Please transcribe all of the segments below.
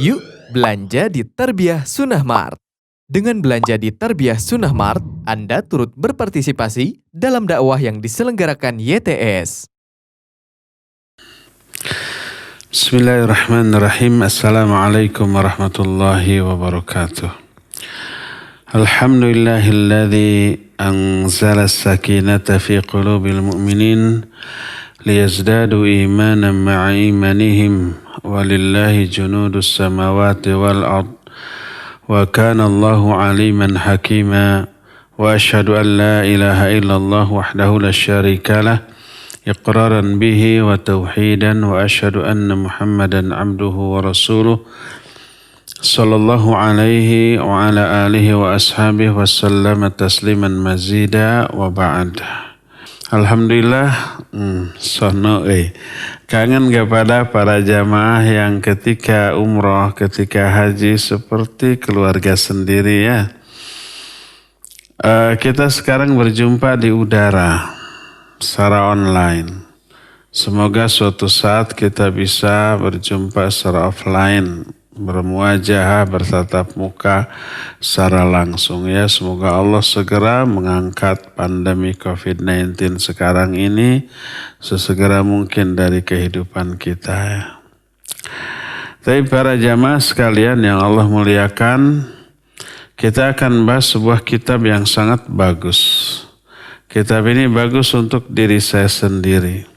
Yuk belanja di Tarbiyah Sunnah Mart. Dengan belanja di Tarbiyah Sunnah Mart, Anda turut berpartisipasi dalam dakwah yang diselenggarakan YTS. Bismillahirrahmanirrahim. Assalamualaikum warahmatullahi wabarakatuh. Alhamdulillahilladzi anzala as-sakinata fi qulubil mu'minin liyazdadu imanan ma'a imanihim walillahi junudus samawati wal ard wa kana Allahu aliman hakima wa asyhadu an la ilaha illallah wahdahu la syarika lah إقرارا به وتوحيدا وأشهد أن محمدا عبده ورسوله صلى الله عليه وعلى آله وأصحابه وسلم تسليما مزيدا وبعد. Alhamdulillah, kangen kepada para jamaah yang ketika umroh, ketika haji seperti keluarga sendiri ya. Kita sekarang berjumpa di udara secara online. Semoga suatu saat kita bisa berjumpa secara offline, bermuajahah, bertatap muka secara langsung ya. Semoga Allah segera mengangkat pandemi COVID-19 sekarang ini sesegera mungkin dari kehidupan kita ya. Tapi para jamaah sekalian yang Allah muliakan, kita akan bahas sebuah kitab yang sangat bagus. Kitab ini bagus untuk diri saya sendiri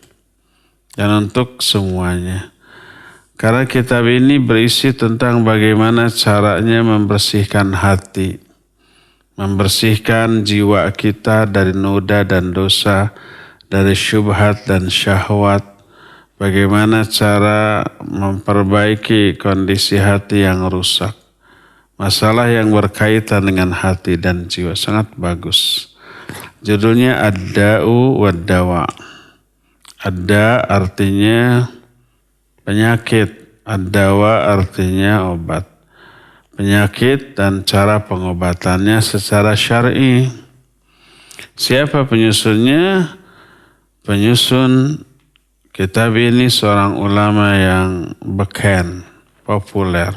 dan untuk semuanya. Karena kitab ini berisi tentang bagaimana caranya membersihkan hati, membersihkan jiwa kita dari noda dan dosa, dari syubhat dan syahwat. Bagaimana cara memperbaiki kondisi hati yang rusak. Masalah yang berkaitan dengan hati dan jiwa sangat bagus. Judulnya Ad-Da'u wad-Dawa. Ad-Da artinya penyakit, Ad-Dawa artinya obat. Penyakit dan cara pengobatannya secara syar'i. Siapa penyusunnya? Penyusun kitab ini seorang ulama yang beken, populer,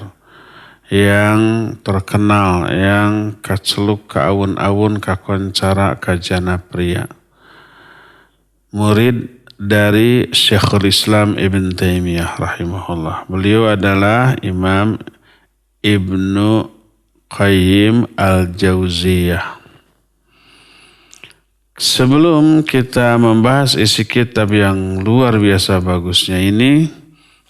yang terkenal, yang kaceluk ka awun-awun kakoncara kajana pria. Murid dari Syekhul Islam Ibn Taimiyah rahimahullah. Beliau adalah Imam Ibnu Qayyim Al-Jauziyah. Sebelum kita membahas isi kitab yang luar biasa bagusnya ini,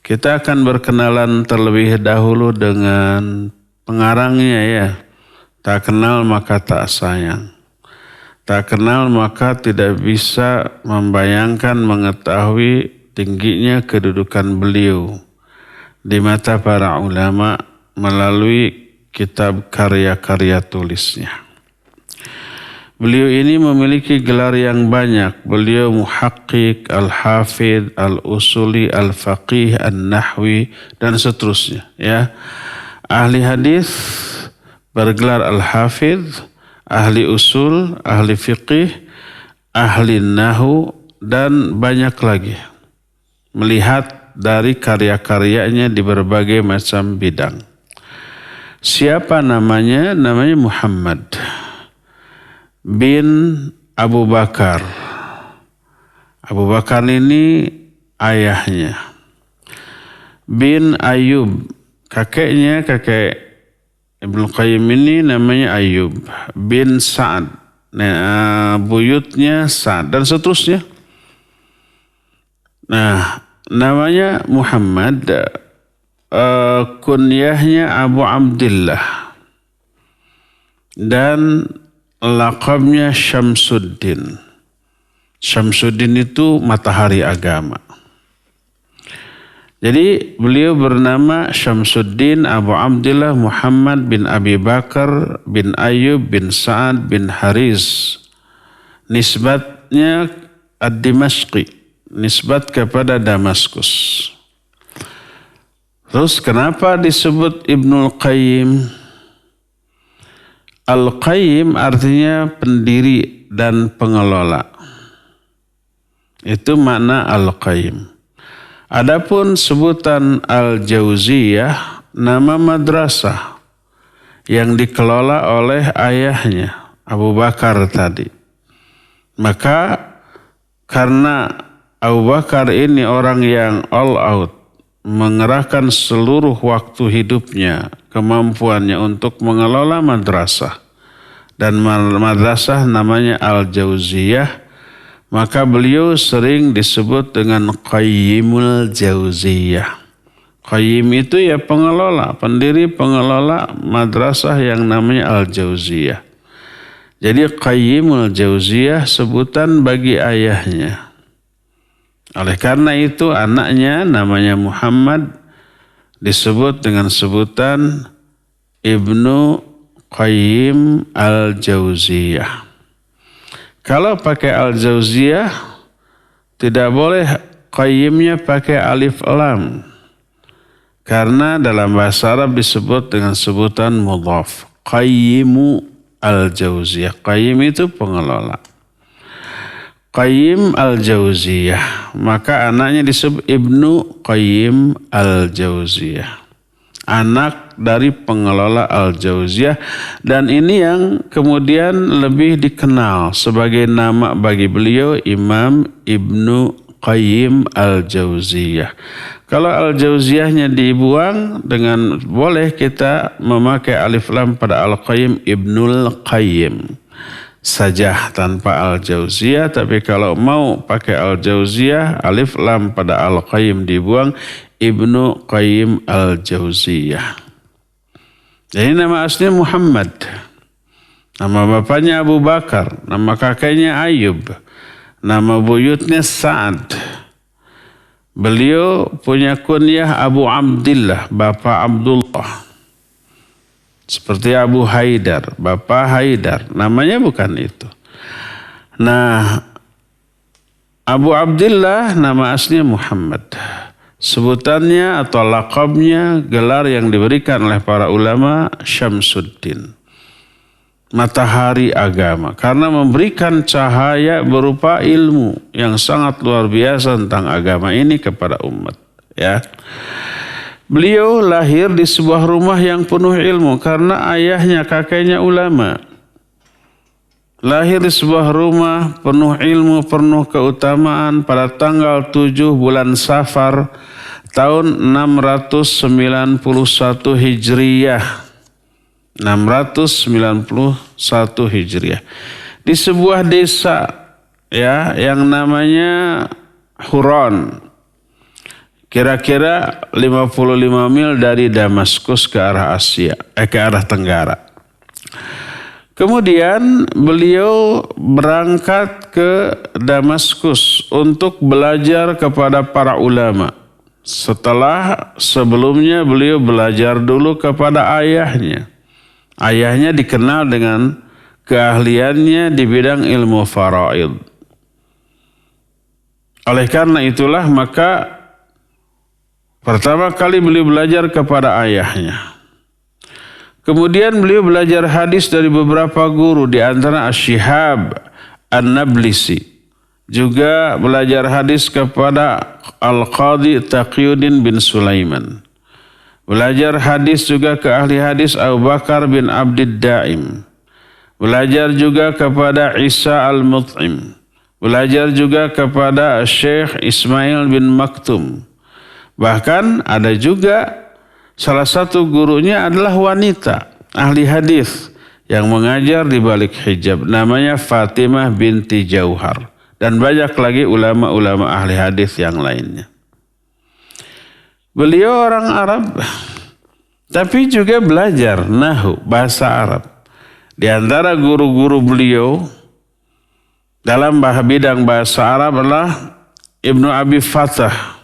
kita akan berkenalan terlebih dahulu dengan pengarangnya ya. Tak kenal maka tak sayang. Tak kenal maka tidak bisa membayangkan, mengetahui tingginya kedudukan beliau di mata para ulama melalui kitab karya-karya tulisnya. Beliau ini memiliki gelar yang banyak. Beliau muhaqqiq, al-hafidh, al-usuli, al-faqih, al-nahwi, dan seterusnya. Ya. Ahli hadis bergelar al-hafidh, ahli usul, ahli fiqih, ahli nahu, dan banyak lagi. Melihat dari karya-karyanya di berbagai macam bidang. Siapa namanya? Namanya Muhammad bin Abu Bakar. Abu Bakar ini ayahnya. Bin Ayub, kakeknya, kakek Ibnu Qayyim ini namanya Ayub. Bin Sa'ad, buyutnya Sa'ad, dan seterusnya. Nah, namanya Muhammad, kunyahnya Abu Abdillah. Dan laqabnya Syamsuddin. Syamsuddin itu matahari agama. Jadi beliau bernama Syamsuddin Abu Abdillah Muhammad bin Abi Bakar bin Ayub bin Sa'ad bin Haris. Nisbatnya Ad-Dimashqi. Nisbat kepada Damaskus. Terus kenapa disebut Ibnul Qayyim? Al-Qayyim artinya pendiri dan pengelola. Itu makna Al-Qayyim. Adapun sebutan Al-Jauziyah nama madrasah yang dikelola oleh ayahnya Abu Bakar tadi. Maka karena Abu Bakar ini orang yang all out, mengerahkan seluruh waktu hidupnya, kemampuannya untuk mengelola madrasah. Dan madrasah namanya Al-Jauziyah, maka beliau sering disebut dengan Qayyimul Jauziyah. Qayyim itu ya pengelola, pendiri pengelola madrasah yang namanya Al-Jauziyah. Jadi Qayyimul Jauziyah sebutan bagi ayahnya. Oleh karena itu anaknya namanya Muhammad disebut dengan sebutan Ibnu Qayyim Al-Jauziyah. Kalau pakai Al-Jauziyah tidak boleh Qayyimnya pakai alif lam. Karena dalam bahasa Arab disebut dengan sebutan mudhaf. Qayyimu Al-Jauziyah. Qayyim itu pengelola. Qayyim Al-Jauziyah. Maka anaknya disebut Ibnu Qayyim Al-Jauziyah. Anak dari pengelola Al-Jauziyah. Dan ini yang kemudian lebih dikenal sebagai nama bagi beliau Imam Ibnu Qayyim Al-Jauziyah. Kalau Al-Jauziyahnya dibuang dengan boleh kita memakai alif lam pada Al-Qayyim Ibnul Qayyim saja tanpa Al-Jauziyah. Tapi kalau mau pakai Al-Jauziyah alif lam pada Al-Qayyim dibuang Ibnu Qayyim Al-Jauziyah. Jadi nama aslinya Muhammad. Nama bapaknya Abu Bakar, nama kakeknya Ayub, nama buyutnya Sa'ad. Beliau punya kunyah Abu Abdillah, Bapak Abdullah. Seperti Abu Haidar, Bapak Haidar. Namanya bukan itu. Nah, Abu Abdillah nama aslinya Muhammad. Sebutannya atau laqabnya, gelar yang diberikan oleh para ulama, Syamsuddin. Matahari agama. Karena memberikan cahaya berupa ilmu yang sangat luar biasa tentang agama ini kepada umat. Ya. Beliau lahir di sebuah rumah yang penuh ilmu karena ayahnya, kakeknya ulama. Lahir di sebuah rumah penuh ilmu, penuh keutamaan pada tanggal 7 bulan Safar tahun 691 Hijriyah. 691 Hijriah. Di sebuah desa ya yang namanya Huron. Kira-kira 55 mil dari Damaskus ke arah ke arah Tenggara. Kemudian beliau berangkat ke Damaskus untuk belajar kepada para ulama. Sebelumnya beliau belajar dulu kepada ayahnya. Ayahnya dikenal dengan keahliannya di bidang ilmu faraid. Oleh karena itulah maka pertama kali beliau belajar kepada ayahnya. Kemudian beliau belajar hadis dari beberapa guru, di antara Asy-Syihab An-Nablisi. Juga belajar hadis kepada Al-Qadhi Taqiyuddin bin Sulaiman. Belajar hadis juga ke ahli hadis Abu Bakar bin Abdid Daim. Belajar juga kepada Isa Al-Mut'im. Belajar juga kepada Syekh Ismail bin Maktum. Bahkan ada juga salah satu gurunya adalah wanita, ahli hadis yang mengajar di balik hijab. Namanya Fatimah binti Jauhar. Dan banyak lagi ulama-ulama ahli hadis yang lainnya. Beliau orang Arab, tapi juga belajar nahwu, bahasa Arab. Di antara guru-guru beliau dalam bidang bahasa Arab adalah Ibnu Abi Fathah.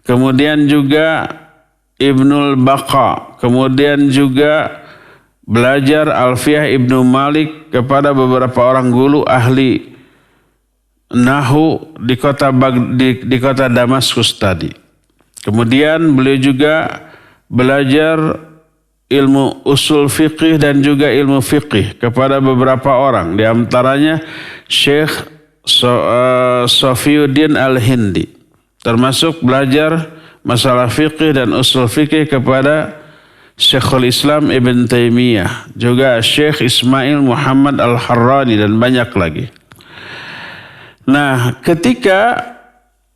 Kemudian juga Ibnul Baqa. Kemudian juga belajar Alfiyah Ibnu Malik kepada beberapa orang guru ahli nahwu di kota Damaskus tadi. Kemudian beliau juga belajar ilmu usul fiqih dan juga ilmu fiqih kepada beberapa orang. Di antaranya Syekh Sofiyuddin Al-Hindi. termasuk belajar masalah fikih dan usul fikih kepada Syekhul Islam Ibn Taimiyah, juga Syekh Ismail Muhammad Al-Harrani dan banyak lagi. Nah, ketika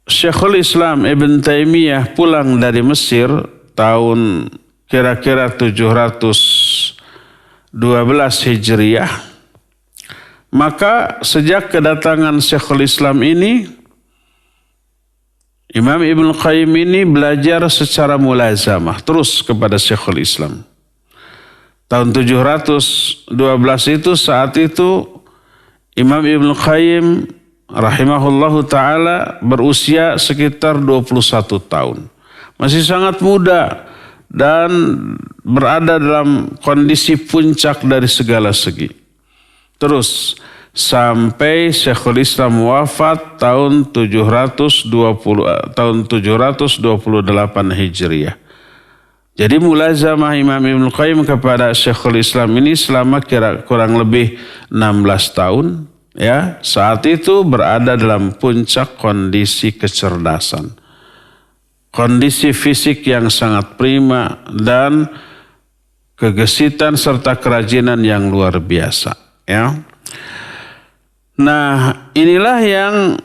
Syekhul Islam Ibn Taimiyah pulang dari Mesir tahun kira-kira 712 Hijriah, maka sejak kedatangan Syekhul Islam ini, Imam Ibnu Qayyim ini belajar secara mulazamah terus kepada Syekhul Islam. Tahun 712 itu, saat itu Imam Ibnu Qayyim rahimahullahu ta'ala berusia sekitar 21 tahun. Masih sangat muda dan berada dalam kondisi puncak dari segala segi. Terus sampai Syekhul Islam wafat tahun 728 Hijriah. Jadi mulazamah Imam Ibnu Qayyim kepada Syekhul Islam ini selama kurang lebih 16 tahun. Ya, saat itu berada dalam puncak kondisi kecerdasan, kondisi fisik yang sangat prima dan kegesitan serta kerajinan yang luar biasa. Ya, nah inilah yang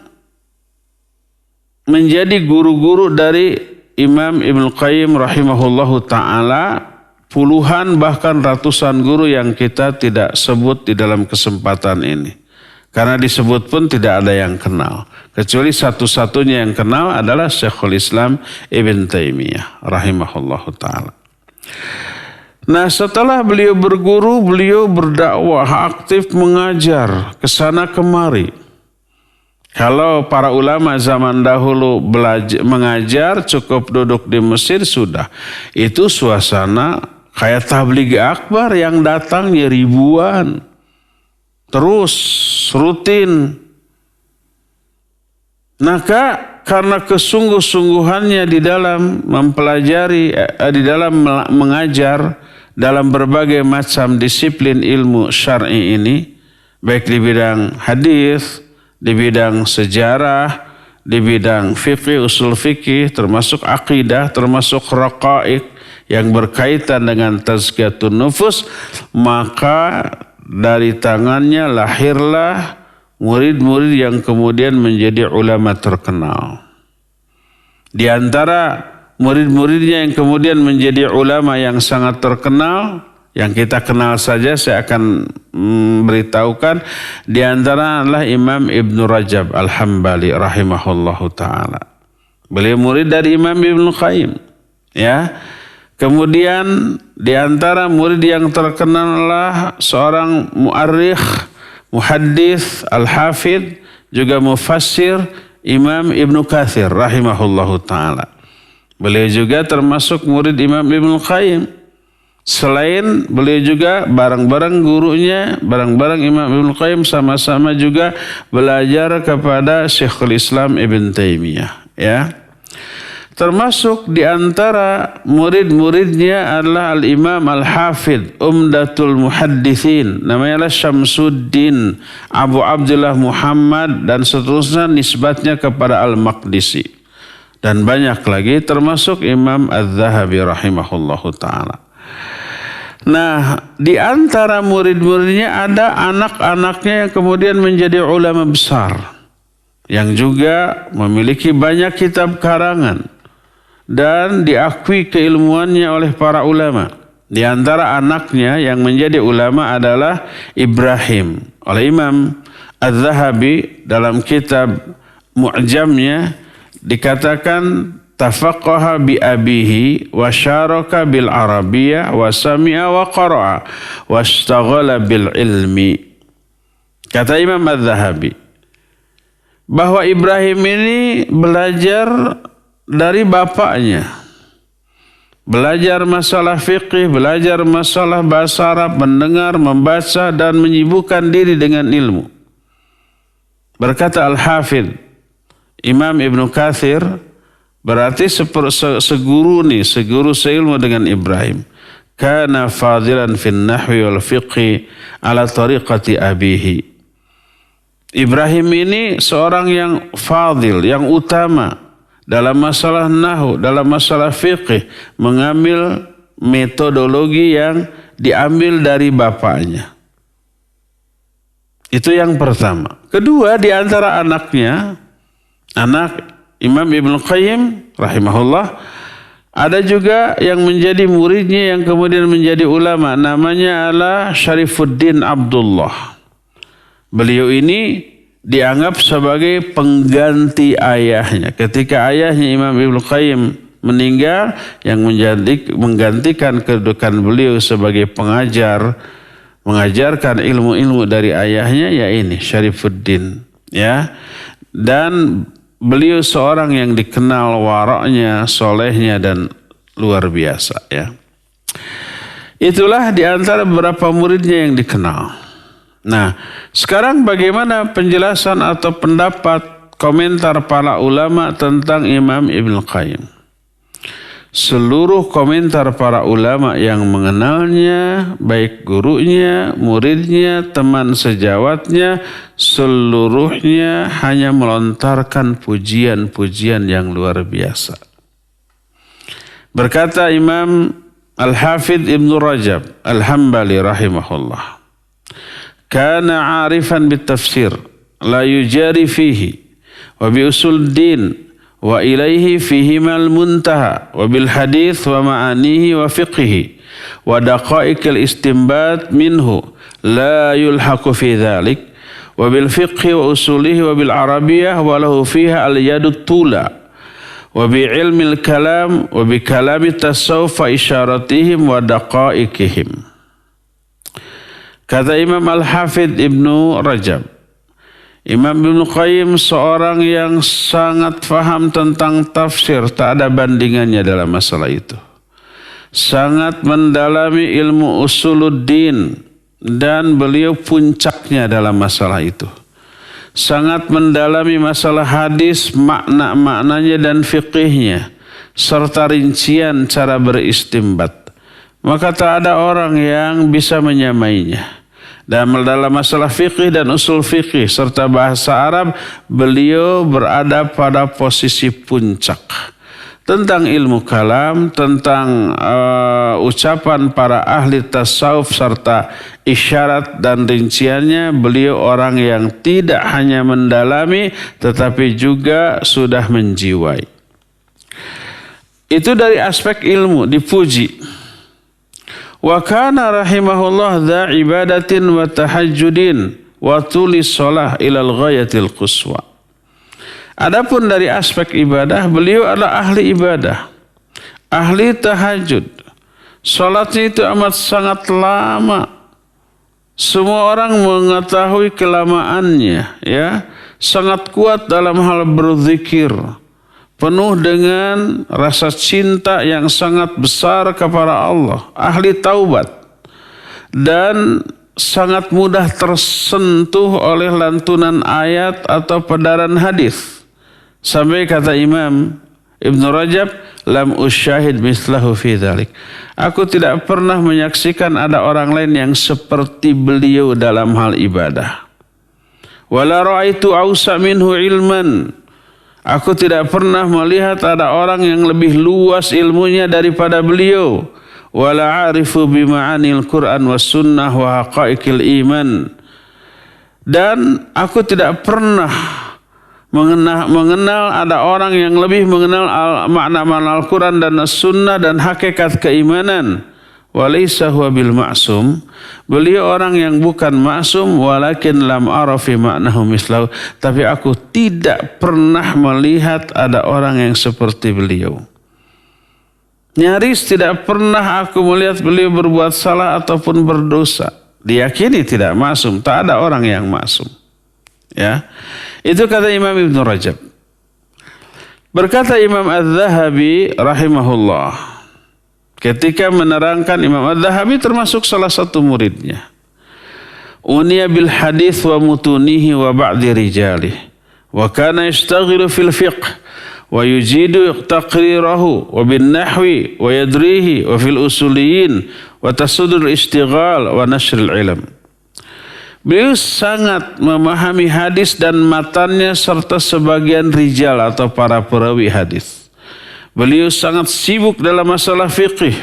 menjadi guru-guru dari Imam Ibnu Qayyim rahimahullahu ta'ala. Puluhan bahkan ratusan guru yang kita tidak sebut di dalam kesempatan ini. Karena disebut pun tidak ada yang kenal. Kecuali satu-satunya yang kenal adalah Syekhul Islam Ibn Taimiyah rahimahullahu ta'ala. Nah, setelah beliau berguru, beliau berdakwah, aktif mengajar kesana kemari. Kalau para ulama zaman dahulu mengajar cukup duduk di Mesir sudah. Itu suasana kayak tabligh akbar yang datangnya ribuan. Terus rutin. Maka karena kesungguh-sungguhannya di dalam mempelajari, di dalam mengajar dalam berbagai macam disiplin ilmu syar'i ini, baik di bidang hadis, di bidang sejarah, di bidang fikih, usul fikih, termasuk akidah, termasuk raqaiq yang berkaitan dengan tazkiyatun nufus, maka dari tangannya lahirlah murid-murid yang kemudian menjadi ulama terkenal. Di antara murid-muridnya yang kemudian menjadi ulama yang sangat terkenal, yang kita kenal saja saya akan beritahukan, di antara adalah Imam Ibnu Rajab Al-Hambali rahimahullahu ta'ala. Beliau murid dari Imam Ibnu Qayyim. Ya. Kemudian di antara murid yang terkenal adalah seorang mu'arrikh, muhaddits, al-hafidh, juga mufassir Imam Ibnu Katsir rahimahullahu ta'ala. Beliau juga termasuk murid Imam Ibnu Qayyim. Selain beliau juga bareng-bareng gurunya, bareng-bareng Imam Ibnu Qayyim sama-sama juga belajar kepada Syekhul Islam Ibn Taimiyah. Ya. Termasuk di antara murid-muridnya adalah Al-Imam Al-Hafidh Umdatul Muhaddithin, namanya Syamsuddin Abu Abdullah Muhammad, dan seterusnya nisbatnya kepada Al-Maqdisi. Dan banyak lagi, termasuk Imam Az-Zahabi rahimahullahu ta'ala. Nah, di antara murid-muridnya ada anak-anaknya yang kemudian menjadi ulama besar, yang juga memiliki banyak kitab karangan dan diakui keilmuannya oleh para ulama. Di antara anaknya yang menjadi ulama adalah Ibrahim. Oleh Imam Az-Zahabi dalam kitab Mu'jamnya dikatakan tafaqaha bi abihi wa syaraka bil arabiyyah wa sami'a wa qara'a wa ishtaghala bil ilmi. Kata Imam Az-Zahabi bahwa Ibrahim ini belajar dari bapaknya, belajar masalah fikih, belajar masalah bahasa Arab, mendengar, membaca dan menyibukkan diri dengan ilmu. Berkata Al-Hafidh Imam Ibnu Katsir, berarti seguru seilmu dengan Ibrahim. Kana fadilan fin nahwi wal fiqhi ala tariqati abihi. Ibrahim ini seorang yang fadil, yang utama dalam masalah nahwu, dalam masalah fiqih, mengambil metodologi yang diambil dari bapaknya. Itu yang pertama. Kedua, di antara anaknya, anak Imam Ibnu Qayyim rahimahullah, ada juga yang menjadi muridnya yang kemudian menjadi ulama, namanya adalah Syarifuddin Abdullah. Beliau ini dianggap sebagai pengganti ayahnya. Ketika ayahnya Imam Ibnu Qayyim meninggal, yang menggantikan kedudukan beliau sebagai pengajar, mengajarkan ilmu-ilmu dari ayahnya, ya ini Syarifuddin, ya. Dan beliau seorang yang dikenal waraknya, solehnya, dan luar biasa, ya. Itulah di antara beberapa muridnya yang dikenal. Nah, sekarang bagaimana penjelasan atau pendapat komentar para ulama tentang Imam Ibnu Qayyim? Seluruh komentar para ulama yang mengenalnya, baik gurunya, muridnya, teman sejawatnya, seluruhnya hanya melontarkan pujian-pujian yang luar biasa. Berkata Imam Al-Hafidh Ibnu Rajab Al-Hambali rahimahullah, kana arifan bitafsir la yujari fihi wa bi usul din wa ilaihi fihima al-muntaha wa bil hadith wa ma'anihi wa fiqhihi wa daqa'iqil istinbat minhu la yulhaqu fi dhalik wa bil fiqhi wa usulihi wa bil arabiyyah wa lahu fiha al-yadut tula wa bi ilmil kalam wa bi kalami tasawuf wa isyaratihim wa daqa'iqihim. Kata Imam Al-Hafidh Ibnu Rajab, Imam Ibnu Qayyim seorang yang sangat faham tentang tafsir, tak ada bandingannya dalam masalah itu. Sangat mendalami ilmu usuluddin dan beliau puncaknya dalam masalah itu. Sangat mendalami masalah hadis, makna-maknanya dan fiqihnya, serta rincian cara beristimbat. Maka tak ada orang yang bisa menyamainya. Dan dalam masalah fikih dan usul fikih serta bahasa Arab, beliau berada pada posisi puncak. Tentang ilmu kalam, tentang ucapan para ahli tasawuf serta isyarat dan rinciannya, beliau orang yang tidak hanya mendalami tetapi juga sudah menjiwai. Itu dari aspek ilmu, dipuji. Wa kana rahimahullah dha ibadatin wa tahajjudin wa tuli shalah ilal ghayatil quswa. Adapun dari aspek ibadah, beliau adalah ahli ibadah, ahli tahajud. Salatnya itu amat sangat lama. Semua orang mengetahui kelamaannya, ya. Sangat kuat dalam hal berzikir. Penuh dengan rasa cinta yang sangat besar kepada Allah, ahli taubat, dan sangat mudah tersentuh oleh lantunan ayat atau pedaran hadis. Sampai kata Imam Ibnu Rajab, lam usyahid mislahu fi dzalik. Aku tidak pernah menyaksikan ada orang lain yang seperti beliau dalam hal ibadah. Wala ra'aitu awsa minhu ilman. Aku tidak pernah melihat ada orang yang lebih luas ilmunya daripada beliau. Wala arifu bima'anil Qur'an was sunnah wa haqaiqil iman. Dan aku tidak pernah mengenal ada orang yang lebih mengenal makna-makna Al-Quran dan As-Sunnah dan hakikat keimanan. Walaysa huwa bil ma'sum. Beliau orang yang bukan maksum, walakin lam ara fi ma'nahu mislahu. Tapi aku tidak pernah melihat ada orang yang seperti beliau. Nyaris tidak pernah aku melihat beliau berbuat salah ataupun berdosa. Diyakini tidak maksum, tak ada orang yang maksum. Ya. Itu kata Imam Ibnu Rajab. Berkata Imam Az-Zahabi rahimahullah, ketika menerangkan, Imam Az-Zahabi termasuk salah satu muridnya. Uniya bil hadis wa mutunihi wa ba'di rijalih. Wa kana yashtaghilu fil fiqh wa yujidu taqrirahu wa bin nahwi wa yadrihi wa fil usuliyin wa tasudul istighal wa nashril ilm. Beliau sangat memahami hadis dan matannya serta sebagian rijal atau para perawi hadis. Beliau sangat sibuk dalam masalah fikih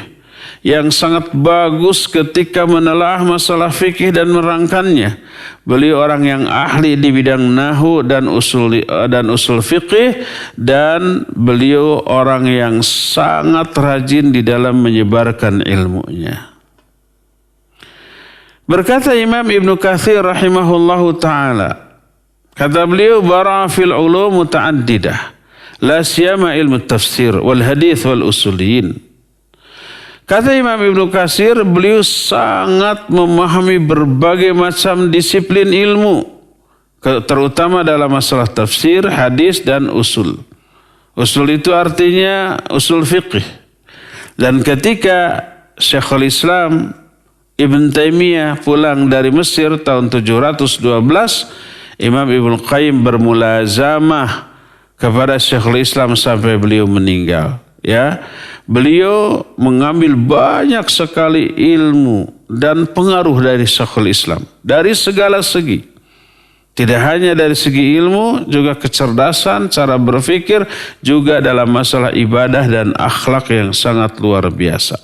yang sangat bagus ketika menelaah masalah fikih dan merangkannya. Beliau orang yang ahli di bidang nahwu dan usul fikih, dan beliau orang yang sangat rajin di dalam menyebarkan ilmunya. Berkata Imam Ibnu Katsir rahimahullahu taala, kata beliau, bara fil ulum muta'addidah, la siyama ilmu tafsir wal hadis wal usuliyin. Kata Imam Ibnu Katsir, beliau sangat memahami berbagai macam disiplin ilmu, terutama dalam masalah tafsir, hadis dan usul. Usul itu artinya usul fiqh. Dan ketika Syekhul Islam Ibn Taimiyah pulang dari Mesir tahun 712, Imam Ibnu Qayyim bermulazamah kepada Syekhul Islam sampai beliau meninggal. Ya, beliau mengambil banyak sekali ilmu dan pengaruh dari Syekhul Islam dari segala segi. Tidak hanya dari segi ilmu, juga kecerdasan, cara berpikir, juga dalam masalah ibadah dan akhlak yang sangat luar biasa.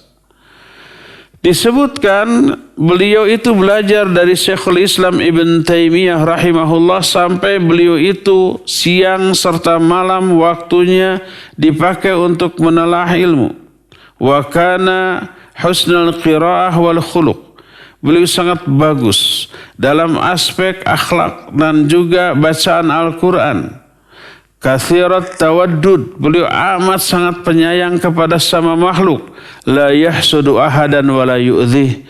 Disebutkan beliau itu belajar dari Syekhul Islam Ibn Taimiyah rahimahullah sampai beliau itu siang serta malam waktunya dipakai untuk menelaah ilmu. Wa kana husnul qiraah wal khuluq. Beliau sangat bagus dalam aspek akhlak dan juga bacaan Al-Quran. Kathirat tawaddud, beliau amat sangat penyayang kepada sama makhluk. La yahsudu ahadan wa la yu'dhih.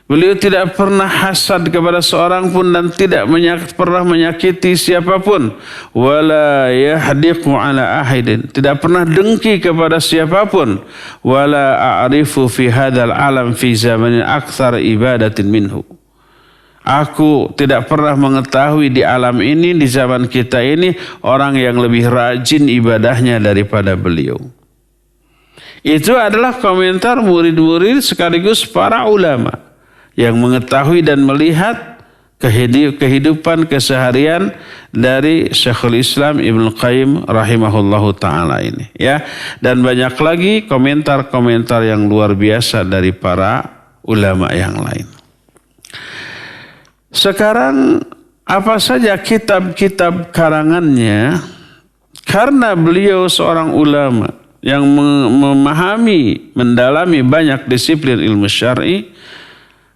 Beliau tidak pernah hasad kepada seorang pun dan tidak pernah menyakiti siapapun. Wa la yahdiqu ala ahadin, tidak pernah dengki kepada siapapun. Wa la a'rifu fi hadzal alam fi zamanin aktsar ibadatin minhu. Aku tidak pernah mengetahui di alam ini, di zaman kita ini, orang yang lebih rajin ibadahnya daripada beliau. Itu adalah komentar murid-murid sekaligus para ulama yang mengetahui dan melihat kehidupan keseharian dari Syekhul Islam Ibnu Qayyim rahimahullahu ta'ala ini. Ya. Dan banyak lagi komentar-komentar yang luar biasa dari para ulama yang lain. Sekarang apa saja kitab-kitab karangannya, karena beliau seorang ulama yang memahami, mendalami banyak disiplin ilmu syar'i,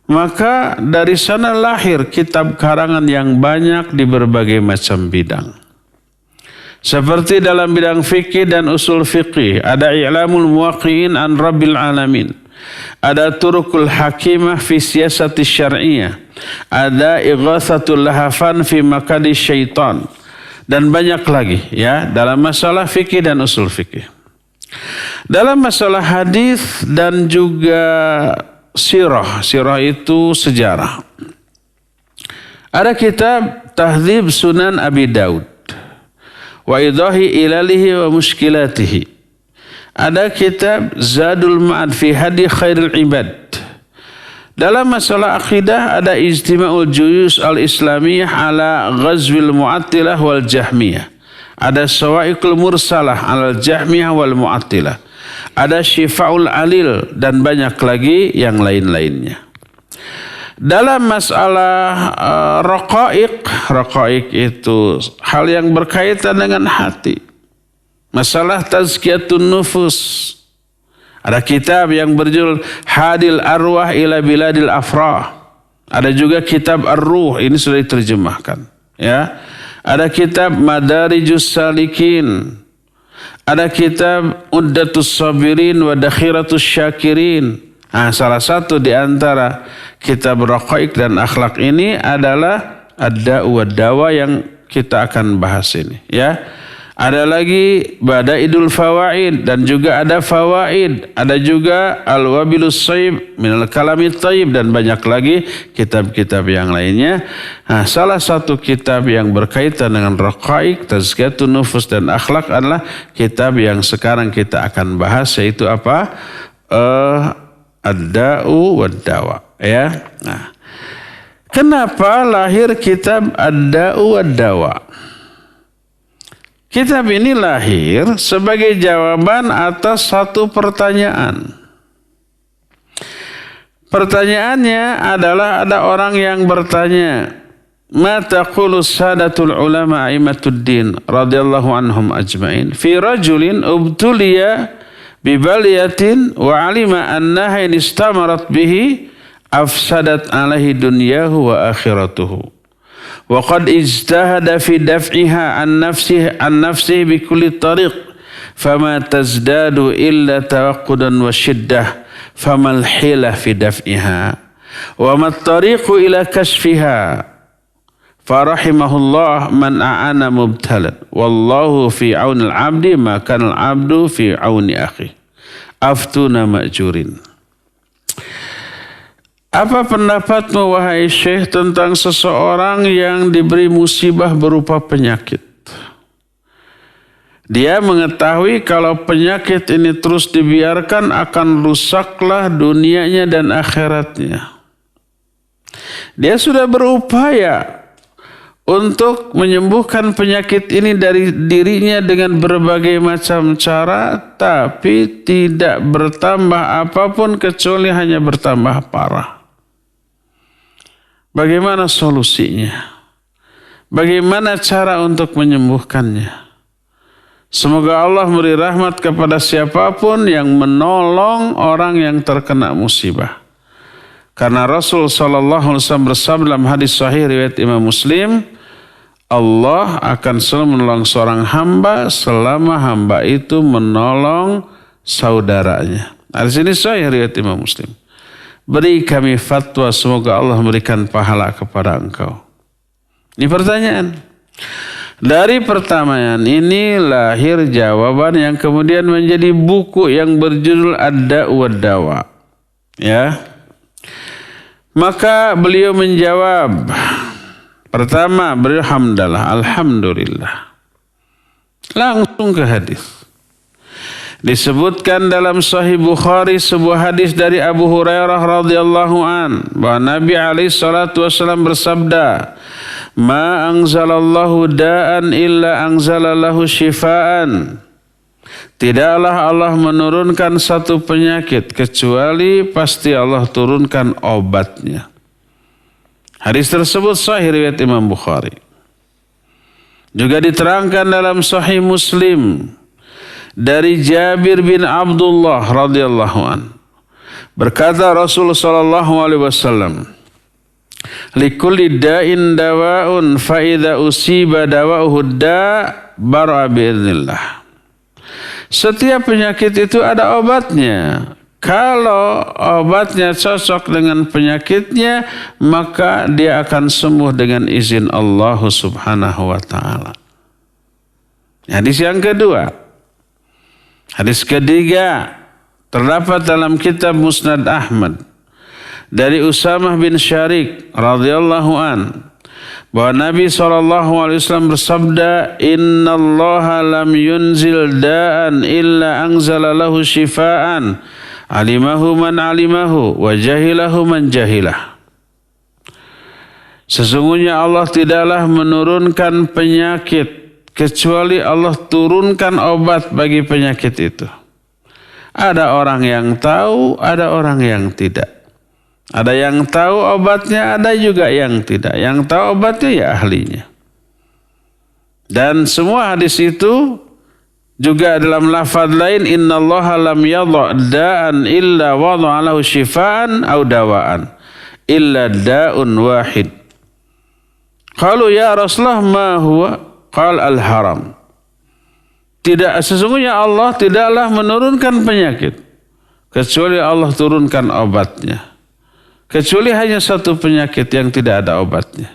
maka dari sana lahir kitab karangan yang banyak di berbagai macam bidang. Seperti dalam bidang fikih dan usul fikih, ada I'lamul Muwaqqi'in an Rabbil Alamin. Ada Turukul Hakimah fi Siyasati Syar'iyah. Ada Ighathatul Lahafan fi Makadi Syaitan. Dan banyak lagi ya dalam masalah fikih dan usul fikih. Dalam masalah hadis dan juga sirah. Sirah itu sejarah. Ada kitab Tahdzib Sunan Abi Daud. Wa idahi ilalihi wa muskilatihi. Ada kitab Zadul Ma'ad fi Hadi Khairul Ibad. Dalam masalah akidah ada Ijtima'ul Juyus al-Islamiyah ala Ghazwil Mu'attilah wal Jahmiyah. Ada Sawa'iqul Mursalah ala Jahmiyah wal Mu'attilah. Ada Syifa'ul Alil dan banyak lagi yang lain-lainnya. Dalam masalah raqaiq itu hal yang berkaitan dengan hati. Masalah tazkiyatun nufus. Ada kitab yang berjudul Hadil Arwah ila Biladil Afrah. Ada juga kitab Ar-Ruh, ini sudah diterjemahkan. Ya. Ada kitab Madarijus Salikin. Ada kitab Uddatus Sabirin wa Dakhiratus Syakirin. Nah, salah satu di antara kitab raqaiq dan akhlak ini adalah Ad-Da'u wad-Dawa yang kita akan bahas ini. Ya. Ada lagi Badaidul Fawaid dan juga ada Fawaid. Ada juga Al-Wabilus Sayyib Minal Kalamit Tayyib dan banyak lagi kitab-kitab yang lainnya. Nah, salah satu kitab yang berkaitan dengan raqaiq, tazkiyatun nufus dan akhlak adalah kitab yang sekarang kita akan bahas, yaitu apa? Ad-Da'u wad-Dawa. Ya. Nah, Kenapa lahir kitab Ad-Da'u Wad-Dawa? Kitab ini lahir sebagai jawaban atas satu pertanyaan. Pertanyaannya adalah ada orang yang bertanya, "Ma taqulu sadatul ulama a'imatuddin radhiyallahu anhum ajma'in fi rajulin ubtuliya bi baliyatin wa 'alima annaha in istamarat bihi afsadat alaihi dunyahu wa akhiratuhu. Wa qad ijtahada fi daf'iha an nafsihi bi kulli tariq fama tazdadu illa tawaqqudan wa shiddah famal hilah fi daf'iha wa mat tariqu ila kashfiha farahimahullah man a'ana mubtalan wallahu fi aunil abdi ma kana al abdu fi auni akhi aftuna ma'jurin." Apa pendapatmu wahai Syekh tentang seseorang yang diberi musibah berupa penyakit? Dia mengetahui kalau penyakit ini terus dibiarkan akan rusaklah dunianya dan akhiratnya. Dia sudah berupaya untuk menyembuhkan penyakit ini dari dirinya dengan berbagai macam cara, tapi tidak bertambah apapun kecuali hanya bertambah parah. Bagaimana solusinya? Bagaimana cara untuk menyembuhkannya? Semoga Allah beri rahmat kepada siapapun yang menolong orang yang terkena musibah. Karena Rasul sallallahu alaihi wasallam bersabda dalam hadis sahih riwayat Imam Muslim, Allah akan selalu menolong seorang hamba selama hamba itu menolong saudaranya. Hadis ini sahih riwayat Imam Muslim. Beri kami fatwa, semoga Allah memberikan pahala kepada engkau. Ini pertanyaan. Dari pertanyaan ini lahir jawaban yang kemudian menjadi buku yang berjudul Ad-Da'u Wad-Dawa. Ya. Maka beliau menjawab, pertama beri hamdalah, alhamdulillah. Langsung ke hadis. Disebutkan dalam Sahih Bukhari sebuah hadis dari Abu Hurairah radhiyallahu an bahwa Nabi alaihi salatu wasallam bersabda, "Ma anzalallahu da'an illa anzalalahu shifaan." Tidaklah Allah menurunkan satu penyakit kecuali pasti Allah turunkan obatnya. Hadis tersebut sahih riwayat Imam Bukhari. Juga diterangkan dalam Sahih Muslim dari Jabir bin Abdullah radhiyallahu an. Berkata Rasulullah sallallahu alaihi wasallam, "Likulli da'in dawa'un fa idza usiba dawa'uhu da' bar'a bi'idznillah." Setiap penyakit itu ada obatnya. Kalau obatnya cocok dengan penyakitnya, maka dia akan sembuh dengan izin Allah Subhanahu wa taala. Hadis yang kedua. Hadis ketiga terdapat dalam kitab Musnad Ahmad dari Usamah bin Syarik radhiyallahu an bahwa Nabi SAW bersabda, "Innallaha lam yunzil da'an illa anzala lahu shifaan alimahu man alimahu wa jahilahu man jahilah." Sesungguhnya Allah tidaklah menurunkan penyakit kecuali Allah turunkan obat bagi penyakit itu. Ada orang yang tahu, ada orang yang tidak. Ada yang tahu obatnya, ada juga yang tidak. Yang tahu obatnya ya ahlinya. Dan semua hadis itu juga dalam lafaz lain, "Innallaha lam yadha' da'an illa wada'a lahu shifaan aw dawa'an illa da'un wahid." Qalu ya Rasulullah ma huwa? Qal al-haram. Tidak, sesungguhnya Allah tidaklah menurunkan penyakit kecuali Allah turunkan obatnya. Kecuali hanya satu penyakit yang tidak ada obatnya.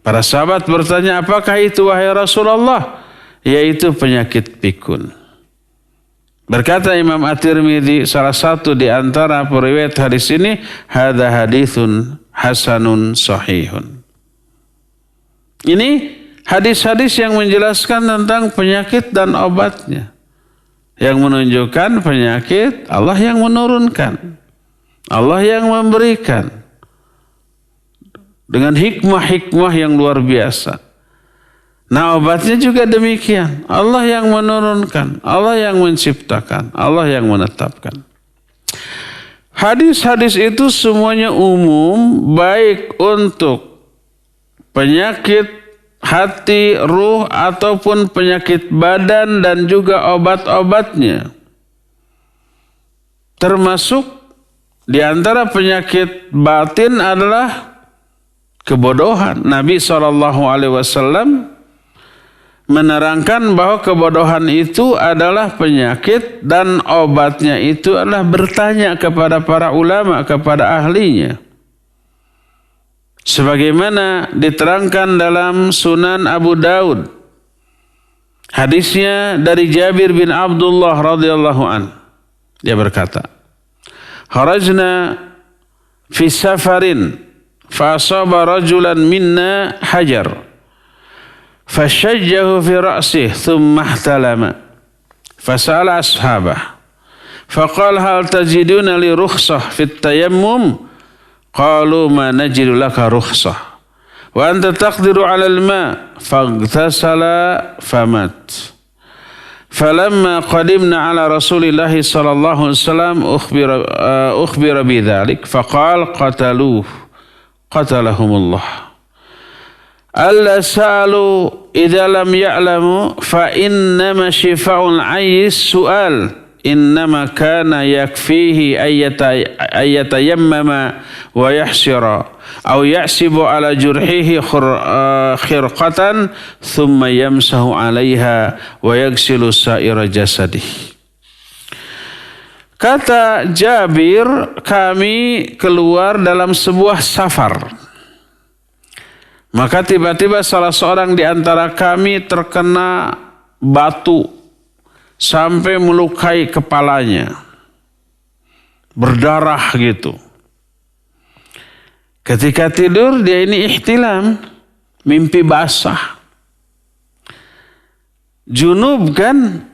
Para sahabat bertanya, apakah itu wahai Rasulullah? Yaitu penyakit pikun. Berkata Imam At-Tirmidzi, salah satu di antara periwayat hadis ini, hadza haditsun hasanun sahihun. Ini hadis-hadis yang menjelaskan tentang penyakit dan obatnya. Yang menunjukkan penyakit Allah yang menurunkan. Allah yang memberikan. dengan hikmah-hikmah yang luar biasa. Nah, obatnya juga demikian. Allah yang menurunkan, Allah yang menciptakan, Allah yang menetapkan. Hadis-hadis itu semuanya umum, baik untuk penyakit hati, ruh, ataupun penyakit badan dan juga obat-obatnya. Termasuk di antara penyakit batin adalah kebodohan. Nabi SAW menerangkan bahwa kebodohan itu adalah penyakit dan obatnya itu adalah bertanya kepada para ulama, kepada ahlinya. Sebagaimana diterangkan dalam Sunan Abu Daud. Hadisnya dari Jabir bin Abdullah radhiyallahu an. Dia berkata, "Kharajna fi safarin fa asaba rajulan minna hajar. فشجه في رأسه ثم احتلم فسأل أصحابه فقال هل تجدون لي رخصة في التيمم قالوا ما نجد لك رخصة وأنت تقدر على الماء فاغتسل فمات فلما قدمنا على رسول الله صلى الله عليه وسلم أخبر بذلك فقال قتلهم الله ألا سألوا إذا لم يعلموا فإنما شفاء العي السؤال إنما كان يكفيه أن يتيمم ويحسر أو يعسب على جرحه خرقة ثم يمسح عليها ويغسل سائر جسده." Kata Jabir, kami keluar dalam sebuah safar. Maka tiba-tiba salah seorang di antara kami terkena batu sampai melukai kepalanya. Berdarah gitu. Ketika tidur dia ini ihtilam, mimpi basah. Junub kan,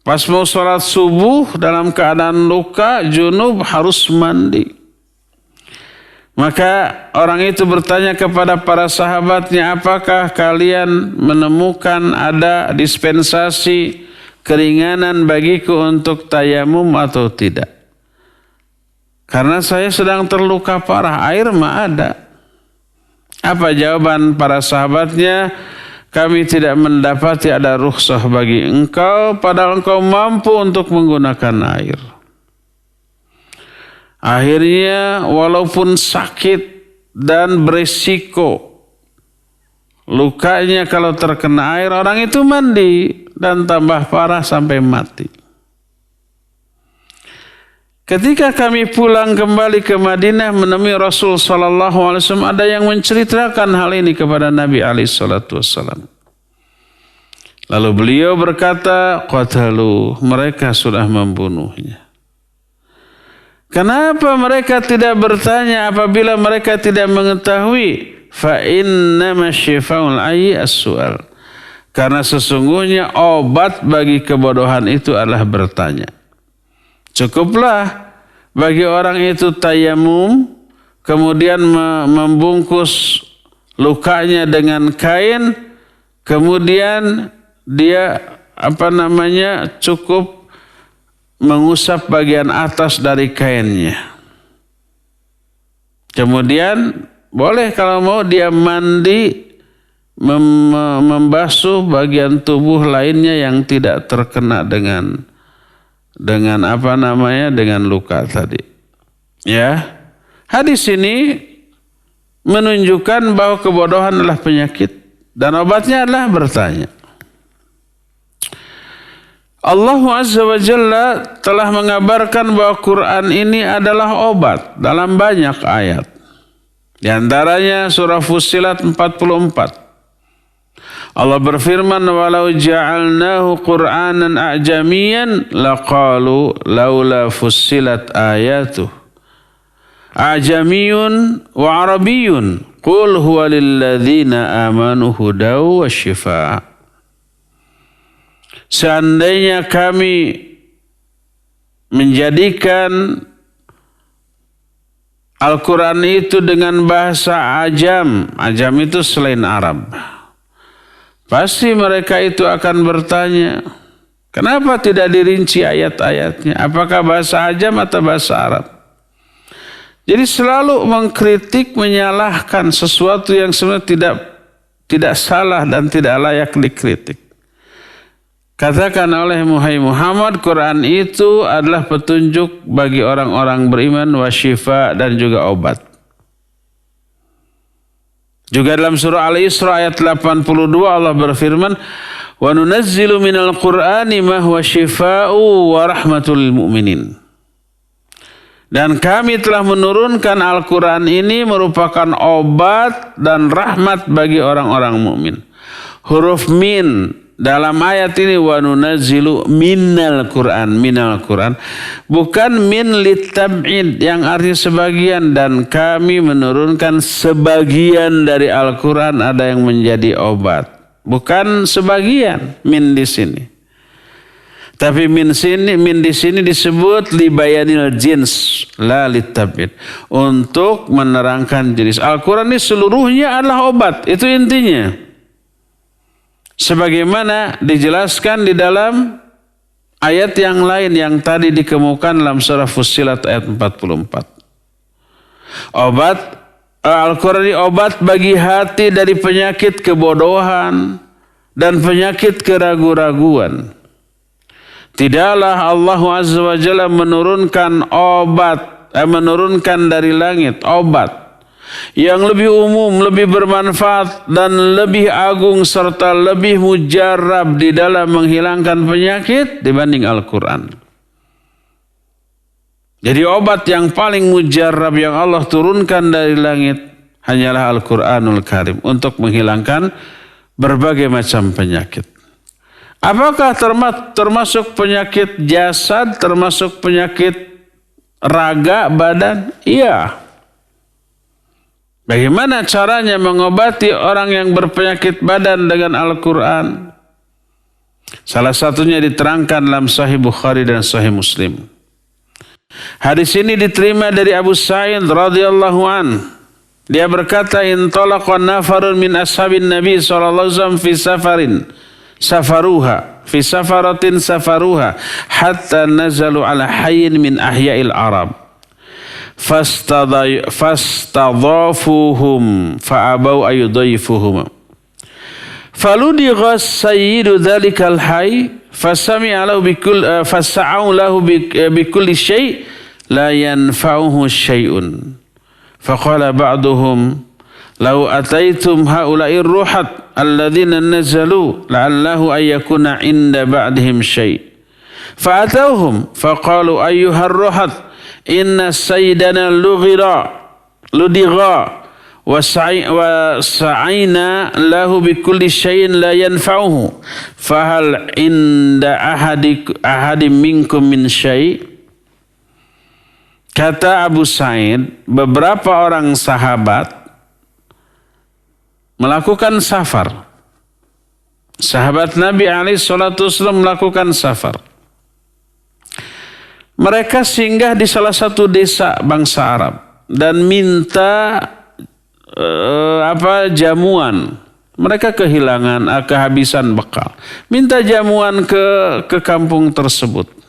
pas mau sholat subuh dalam keadaan luka, junub harus mandi. Maka orang itu bertanya kepada para sahabatnya, apakah kalian menemukan ada dispensasi keringanan bagiku untuk tayamum atau tidak? Karena saya sedang terluka parah, air mah ada. Apa jawaban para sahabatnya? Kami tidak mendapati ada rukhsah bagi engkau, padahal engkau mampu untuk menggunakan air. Akhirnya walaupun sakit dan berisiko lukanya kalau terkena air, orang itu mandi dan tambah parah sampai mati. Ketika kami pulang kembali ke Madinah menemui Rasul sallallahu alaihi wasallam, ada yang menceritakan hal ini kepada Nabi alaihi salatu wasallam. Lalu beliau berkata, qatalu, mereka sudah membunuhnya. Kenapa mereka tidak bertanya apabila mereka tidak mengetahui? Fa innama syifa'ul ayyi as-su'al. Karena sesungguhnya obat bagi kebodohan itu adalah bertanya. Cukuplah bagi orang itu tayamum, kemudian membungkus lukanya dengan kain, kemudian dia cukup mengusap bagian atas dari kainnya. Kemudian boleh kalau mau dia mandi membasuh bagian tubuh lainnya yang tidak terkena dengan luka tadi. Ya. Hadis ini menunjukkan bahwa kebodohan adalah penyakit dan obatnya adalah bertanya. Allah Azza wa Jalla telah mengabarkan bahwa Quran ini adalah obat dalam banyak ayat. Di antaranya surah Fussilat 44. Allah berfirman, "Walau ja'alnahu Qur'anan a'jamiyan laqalu laula fussilat ayatuh. A'jamiyun wa arabiyyun qul huwa lil ladzina amanu hudaw wa shifaa." Seandainya kami menjadikan Al-Quran itu dengan bahasa ajam. Ajam itu selain Arab. Pasti mereka itu akan bertanya, kenapa tidak dirinci ayat-ayatnya? Apakah bahasa ajam atau bahasa Arab? Jadi selalu mengkritik, menyalahkan sesuatu yang sebenarnya tidak salah dan tidak layak dikritik. Katakan oleh Muhammad, Quran itu adalah petunjuk bagi orang-orang beriman, wasyifa, dan juga obat. Juga dalam surah Al-Isra ayat 82 Allah berfirman, wa nunazzilu minal Qur'ani ma huwa syifaa'u wa rahmatul lil mu'minin. Dan kami telah menurunkan Al-Quran ini merupakan obat dan rahmat bagi orang-orang mukmin. Huruf min dalam ayat ini wa nunazzilu minal Quran bukan min litab'id yang artinya sebagian, dan kami menurunkan sebagian dari Al-Quran ada yang menjadi obat, bukan sebagian min di sini. Tapi min di sini disebut libayanil jins la litab'id, untuk menerangkan jenis. Al-Quran ini seluruhnya adalah obat, itu intinya. Sebagaimana dijelaskan di dalam ayat yang lain yang tadi dikemukakan dalam surah Fussilat ayat 44. Al-Quran ini obat bagi hati dari penyakit kebodohan dan penyakit keraguan-raguan. Tidaklah Allah Azza wa Jalla menurunkan dari langit obat yang lebih umum, lebih bermanfaat dan lebih agung serta lebih mujarab di dalam menghilangkan penyakit dibanding Al-Quran. Jadi obat yang paling mujarab yang Allah turunkan dari langit hanyalah Al-Quranul Karim untuk menghilangkan berbagai macam penyakit. Apakah termasuk penyakit jasad, termasuk penyakit raga, badan? Iya. Bagaimana caranya mengobati orang yang berpenyakit badan dengan Al-Quran? Salah satunya diterangkan dalam Sahih Bukhari dan Sahih Muslim. Hadis ini diterima dari Abu Sa'id radhiyallahu an. Dia berkata, intalaqa nafarun min ashabin Nabi sallallahu alaihi wasallam fi safaratin safaruha hatta nazalu ala hayyin min ahya'il Arab. Fastadhafuhum fa'abau ayudhaifuhum. Faludigha sayyidu dhalikal hayy fasami'a lahu fasa'u lahu bikulli syai' la yanfa'uhu syai'un. Faqala ba'duhum law ataitum haula'ir ruhat alladhina nazalu la'allahu ayyakuna 'inda ba'dihim syai'. Fa'atawhum faqalu ayyuhar ruhat inna sayyidana ludiga wa sa'ina lahu bikulli syai'in la yanfa'uhu fahal inda ahadim minkum min syai'. Kata Abu Sa'id, beberapa orang sahabat melakukan safar. Sahabat Nabi SAW melakukan safar. Mereka singgah di salah satu desa bangsa Arab dan minta jamuan. Mereka kehabisan bekal. Minta jamuan ke kampung tersebut.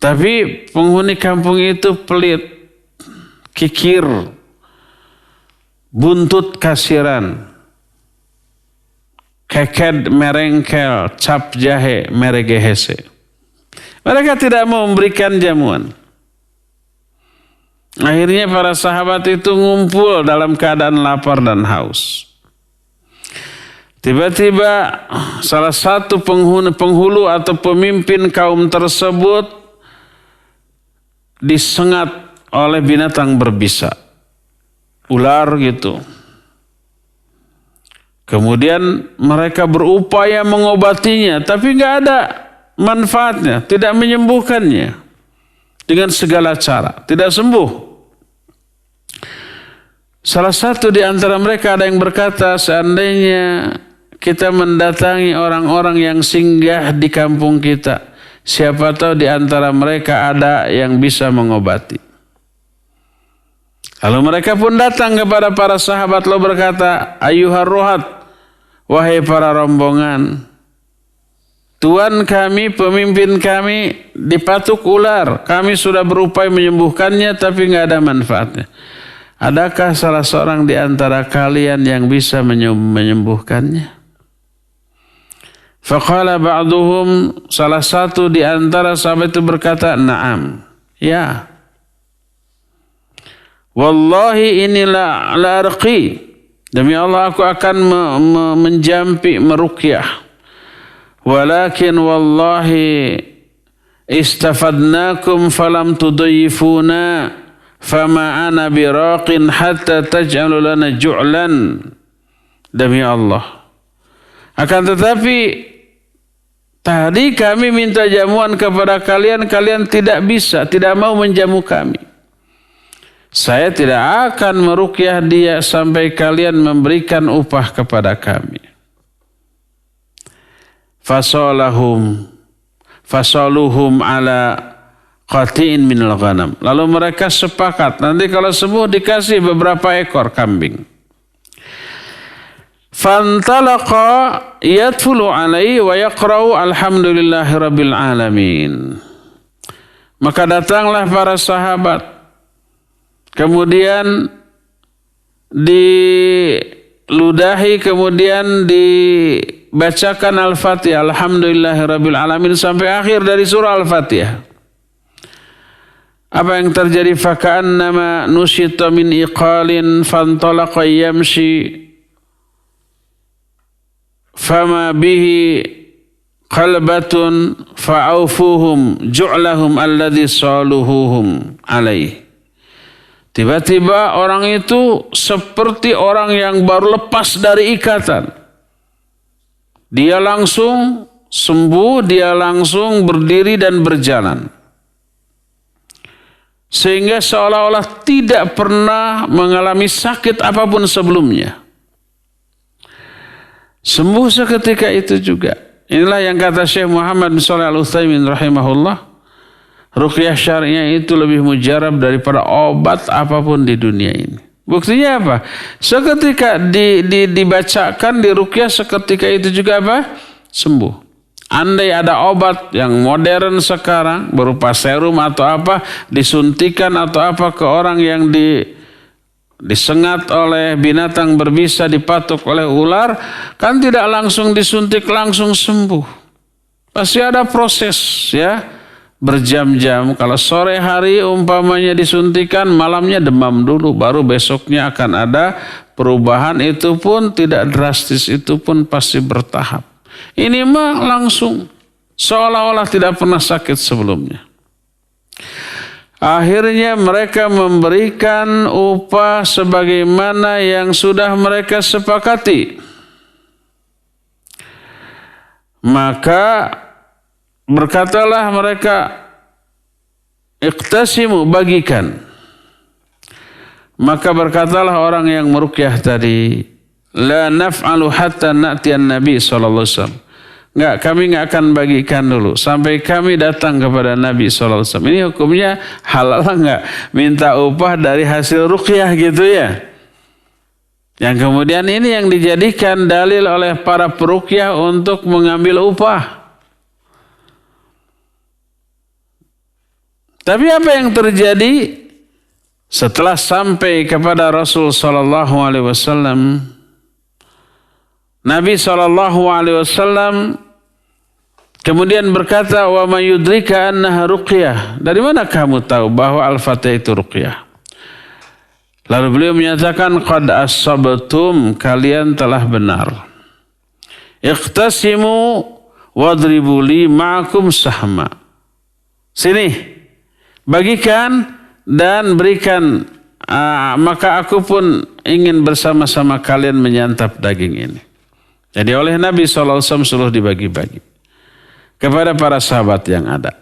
Tapi penghuni kampung itu pelit, kikir, buntut kasiran, keked merengkel, cap jahe meregehese. Mereka tidak mau memberikan jamuan. Akhirnya para sahabat itu ngumpul dalam keadaan lapar dan haus. Tiba-tiba salah satu penghulu atau pemimpin kaum tersebut disengat oleh binatang berbisa. Ular gitu. Kemudian mereka berupaya mengobatinya, tapi nggak ada manfaatnya, tidak menyembuhkannya dengan segala cara, tidak sembuh. Salah satu di antara mereka ada yang berkata, seandainya kita mendatangi orang-orang yang singgah di kampung kita, siapa tahu di antara mereka ada yang bisa mengobati. Lalu mereka pun datang kepada para sahabat lalu berkata, "Ayyuhar ruhat, wahai para rombongan, Tuan kami, pemimpin kami dipatuk ular. Kami sudah berupaya menyembuhkannya tapi nggak ada manfaatnya. Adakah salah seorang di antara kalian yang bisa menyembuhkannya?" Faqala ba'duhum, salah satu di antara sahabat itu berkata, "Na'am." Ya. "Wallahi inilah larqi." Demi Allah aku akan menjampi, meruqyah. "Walakin wallahi istafadnakum falam tudayifuna fama ana biraqin hatta taj'alu lana ju'lan." Demi Allah. Akan tetapi tadi kami minta jamuan kepada kalian, kalian tidak bisa, tidak mau menjamu kami. Saya tidak akan meruqyah dia sampai kalian memberikan upah kepada kami. Fasaluhum ala qatiin minal ghanam. Lalu mereka sepakat, nanti kalau sembuh dikasih beberapa ekor kambing. Fantalaqa yadfulu alaihi wa yaqra'u alhamdulillahi rabbil alamin. Maka datanglah para sahabat. Kemudian diludahi, kemudian dibacakan Al-Fatihah, alhamdulillahi rabbil alamin, sampai akhir dari surah Al-Fatihah. Apa yang terjadi? Faka'annama nusyita min iqalin fantalaqa yamshi fama bihi qalbatun fa'aufuhum ju'lahum alladhi saluhuhum alaih. Tiba-tiba orang itu seperti orang yang baru lepas dari ikatan. Dia langsung sembuh, dia langsung berdiri dan berjalan. Sehingga seolah-olah tidak pernah mengalami sakit apapun sebelumnya. Sembuh seketika itu juga. Inilah yang kata Syekh Muhammad bin Shalih Al-Utsaimin rahimahullah. Ruqyah syar'iyah itu lebih mujarab daripada obat apapun di dunia ini. Buktinya apa? Seketika dibacakan, diruqyah, seketika itu juga apa? Sembuh. Andai ada obat yang modern sekarang berupa serum atau apa, disuntikan atau apa ke orang yang disengat oleh binatang berbisa, dipatuk oleh ular, kan tidak langsung disuntik langsung sembuh. Pasti ada proses, ya. Berjam-jam. Kalau sore hari umpamanya disuntikan, malamnya demam dulu, baru besoknya akan ada perubahan. Itu pun tidak drastis, itu pun pasti bertahap. Ini mah langsung, seolah-olah tidak pernah sakit sebelumnya. Akhirnya mereka memberikan upah sebagaimana yang sudah mereka sepakati. Maka berkatalah mereka, iqtasimu, bagikan. Maka berkatalah orang yang meruqyah tadi, la naf'alu hatta na'tiyan Nabi sallallahu alaihi wasallam. Enggak, kami enggak akan bagikan dulu sampai kami datang kepada Nabi sallallahu alaihi wasallam. Ini hukumnya halal enggak? Minta upah dari hasil ruqyah gitu ya. Yang kemudian ini yang dijadikan dalil oleh para peruqyah untuk mengambil upah. Tapi apa yang terjadi setelah sampai kepada Rasul sallallahu alaihi wasallam? Nabi sallallahu alaihi wasallam kemudian berkata, "Wa may yudrika annaha ruqyah?" Dari mana kamu tahu bahwa Al-Fatihah itu ruqyah? Lalu beliau menyatakan, "Qad asabtum, kalian telah benar. Iqtasimu wadribu li ma'akum sahma." Sini, bagikan dan berikan, maka aku pun ingin bersama-sama kalian menyantap daging ini. Jadi oleh Nabi SAW suruh dibagi-bagi kepada para sahabat yang ada.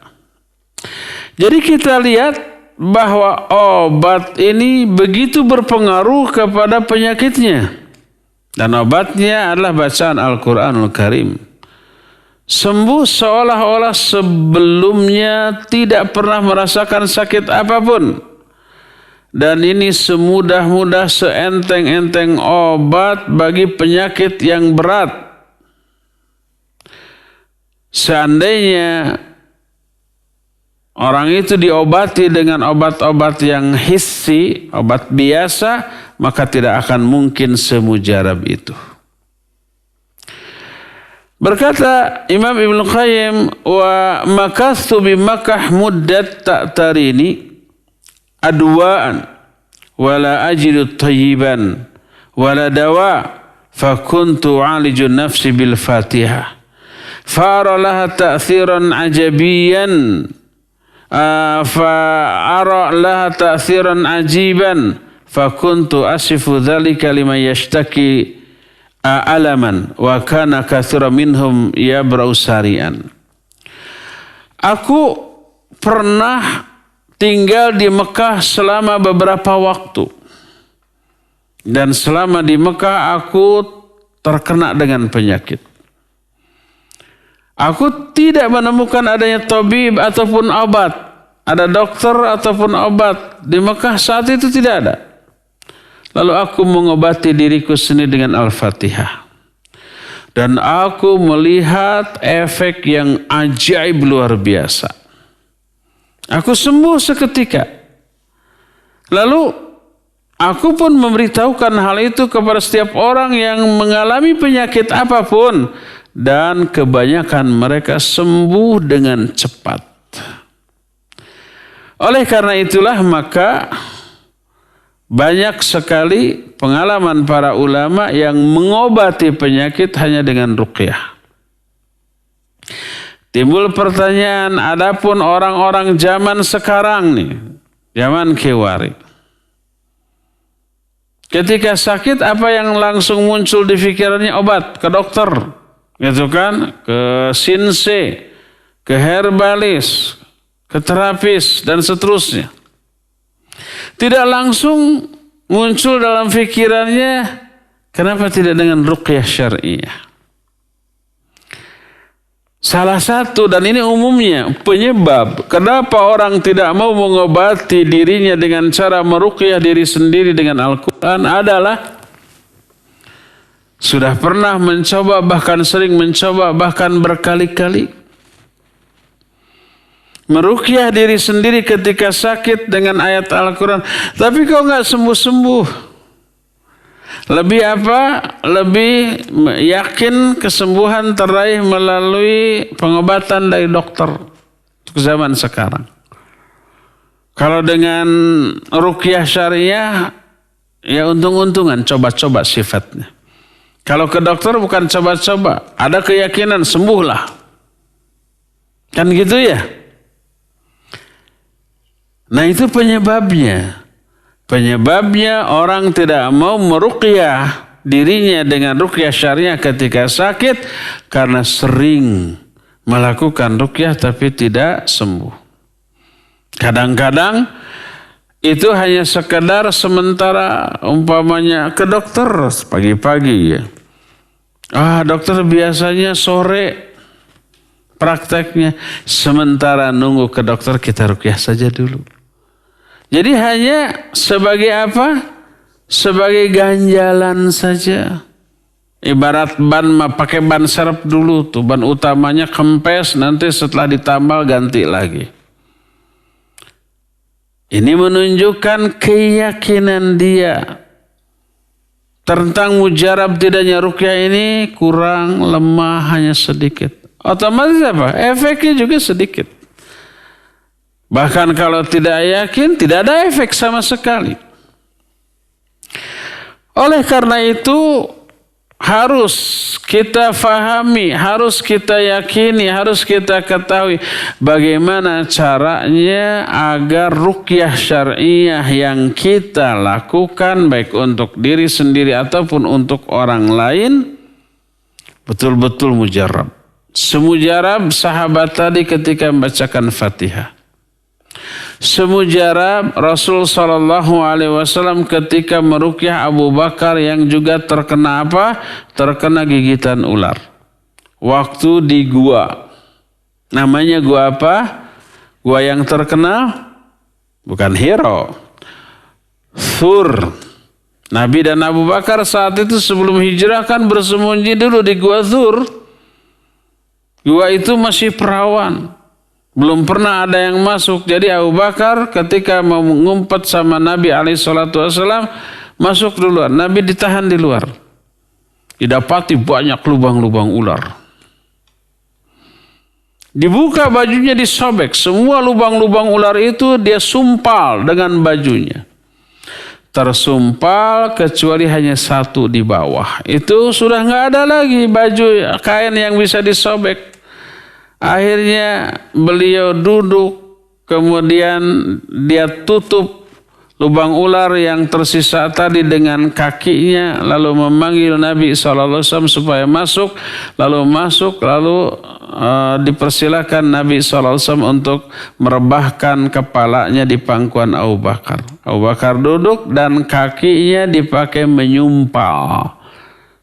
Jadi kita lihat bahwa obat ini begitu berpengaruh kepada penyakitnya. Dan obatnya adalah bacaan Al-Quranul Karim. Sembuh seolah-olah sebelumnya tidak pernah merasakan sakit apapun. Dan ini semudah-mudah, seenteng-enteng obat bagi penyakit yang berat. Seandainya orang itu diobati dengan obat-obat yang hissi, obat biasa, maka tidak akan mungkin semujarab itu. Berkata Imam Ibnu Qayyim, wa makathu bi Makkah muddat ta'tarini adwaan wala ajidu tayyiban wala dawa fakuntu alijun nafsi bil Fatihah fara laha ta'thiran ajabiyan fa'ara laha ta'thiran ajiban fakuntu asifu dhalika liman yashtaki alaman wa kana katsira minhum yabra'u sari'an. Aku pernah tinggal di Mekah selama beberapa waktu. Dan selama di Mekah aku terkena dengan penyakit. Aku tidak menemukan adanya tabib ataupun obat. Ada dokter ataupun obat. Di Mekah saat itu tidak ada. Lalu aku mengobati diriku sendiri dengan Al-Fatihah. Dan aku melihat efek yang ajaib luar biasa. Aku sembuh seketika. Lalu aku pun memberitahukan hal itu kepada setiap orang yang mengalami penyakit apapun. Dan kebanyakan mereka sembuh dengan cepat. Oleh karena itulah maka banyak sekali pengalaman para ulama yang mengobati penyakit hanya dengan ruqyah. Timbul pertanyaan, adapun orang-orang zaman sekarang nih, zaman Kewari. Ketika sakit apa yang langsung muncul di pikirannya? Obat, ke dokter, gitu kan? Ke sinse, ke herbalis, ke terapis dan seterusnya. Tidak langsung muncul dalam pikirannya, kenapa tidak dengan ruqyah syar'iyah? Salah satu, dan ini umumnya penyebab kenapa orang tidak mau mengobati dirinya dengan cara meruqyah diri sendiri dengan Al-Quran adalah sudah pernah mencoba, bahkan sering mencoba, bahkan berkali-kali meruqyah diri sendiri ketika sakit dengan ayat Al-Quran, tapi kok nggak sembuh-sembuh. Lebih apa? Lebih yakin kesembuhan teraih melalui pengobatan dari dokter untuk zaman sekarang. Kalau dengan ruqyah syariah, ya untung-untungan, coba-coba sifatnya. Kalau ke dokter bukan coba-coba, ada keyakinan sembuhlah. Kan gitu ya? Nah itu penyebabnya. Penyebabnya orang tidak mau meruqyah dirinya dengan ruqyah syariah ketika sakit karena sering melakukan ruqyah tapi tidak sembuh. Kadang-kadang itu hanya sekedar sementara, umpamanya ke dokter pagi-pagi ya. Dokter biasanya sore prakteknya, sementara nunggu ke dokter kita ruqyah saja dulu. Jadi hanya sebagai apa? Sebagai ganjalan saja. Ibarat ban, pakai ban serep dulu tuh. Ban utamanya kempes, nanti setelah ditambal ganti lagi. Ini menunjukkan keyakinan dia tentang mujarab tidaknya ruqyah ini kurang, lemah, hanya sedikit. Otomatis apa? Efeknya juga sedikit. Bahkan kalau tidak yakin, tidak ada efek sama sekali. Oleh karena itu, harus kita fahami, harus kita yakini, harus kita ketahui bagaimana caranya agar ruqyah syariah yang kita lakukan, baik untuk diri sendiri ataupun untuk orang lain, betul-betul mujarab. Semujarab sahabat tadi ketika membacakan Fatihah. Semujarab Rasul SAW ketika meruqyah Abu Bakar yang juga terkena apa? Terkena gigitan ular. Waktu di gua. Namanya gua apa? Gua yang terkenal? Bukan Hiro. Thur. Nabi dan Abu Bakar saat itu sebelum hijrah kan bersembunyi dulu di Gua Thur. Gua itu masih perawan. Belum pernah ada yang masuk. Jadi Abu Bakar ketika mau ngumpet sama Nabi SAW masuk duluan. Nabi ditahan di luar. Didapati banyak lubang-lubang ular. Dibuka bajunya, disobek. Semua lubang-lubang ular itu dia sumpal dengan bajunya. Tersumpal kecuali hanya satu di bawah. Itu sudah nggak ada lagi baju kain yang bisa disobek. Akhirnya beliau duduk, kemudian dia tutup lubang ular yang tersisa tadi dengan kakinya, lalu memanggil Nabi SAW supaya masuk, lalu dipersilakan Nabi SAW untuk merebahkan kepalanya di pangkuan Abu Bakar. Abu Bakar duduk dan kakinya dipakai menyumpal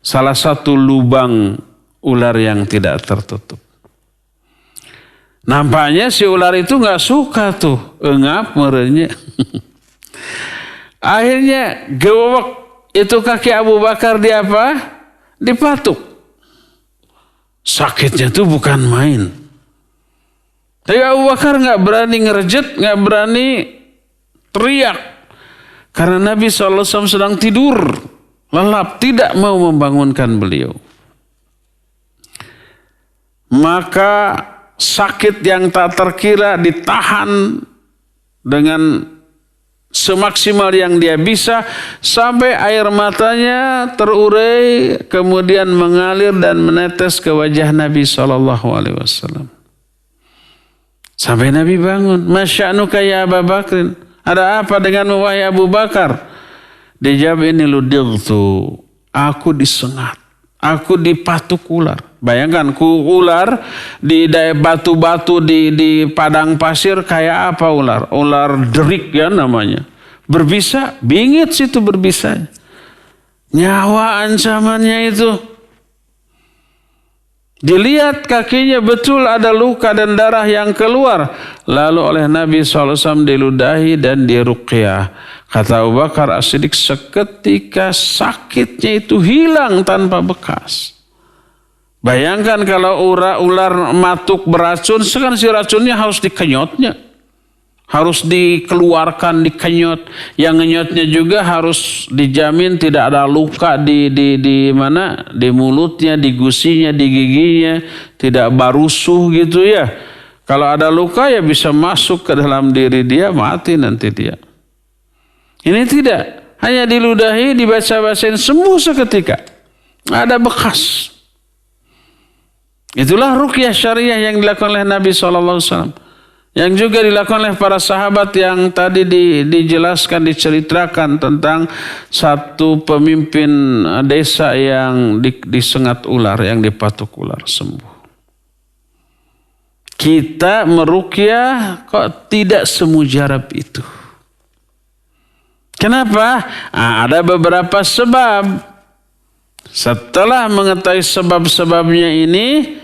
salah satu lubang ular yang tidak tertutup. Nampaknya si ular itu nggak suka tuh, engap merenya. Akhirnya gewek itu kaki Abu Bakar di apa? Dipatuk. Sakitnya tuh bukan main. Tapi Abu Bakar nggak berani ngerejet, nggak berani teriak. Karena Nabi SAW sedang tidur, lelap, tidak mau membangunkan beliau. Maka sakit yang tak terkira ditahan dengan semaksimal yang dia bisa sampai air matanya terurai kemudian mengalir dan menetes ke wajah Nabi SAW. Sampai Nabi bangun. Masya'nuka ya Abu Bakrin. Ada apa denganmu wahai Abu Bakar? Dia jawab, ini ludirtu. Aku disengat. Aku dipatuk ular. Bayangkan ular di batu-batu di padang pasir kayak apa ular? Ular derik ya namanya. Berbisa, bingit situ berbisa. Nyawa ancamannya itu. Dilihat kakinya betul ada luka dan darah yang keluar. Lalu oleh Nabi SAW diludahi dan diruqyah. Kata Abu Bakar As-Siddiq, seketika sakitnya itu hilang tanpa bekas. Bayangkan kalau ular matuk beracun, sekarang si racunnya harus dikenyotnya. Harus dikeluarkan, dikenyot. Yang ngenyotnya juga harus dijamin tidak ada luka di mana? Di mulutnya, di gusinya, di giginya. Tidak barusuh gitu ya. Kalau ada luka ya bisa masuk ke dalam diri dia, mati nanti dia. Ini tidak. Hanya diludahi, dibaca-bacain sembuh seketika. Ada bekas. Itulah ruqyah syariah yang dilakukan oleh Nabi SAW. Yang juga dilakukan oleh para sahabat yang tadi dijelaskan, diceritakan tentang satu pemimpin desa yang disengat ular, yang dipatuk ular, sembuh. Kita meruqyah kok tidak semujarab itu. Kenapa? Ada beberapa sebab. Setelah mengetahui sebab-sebabnya ini,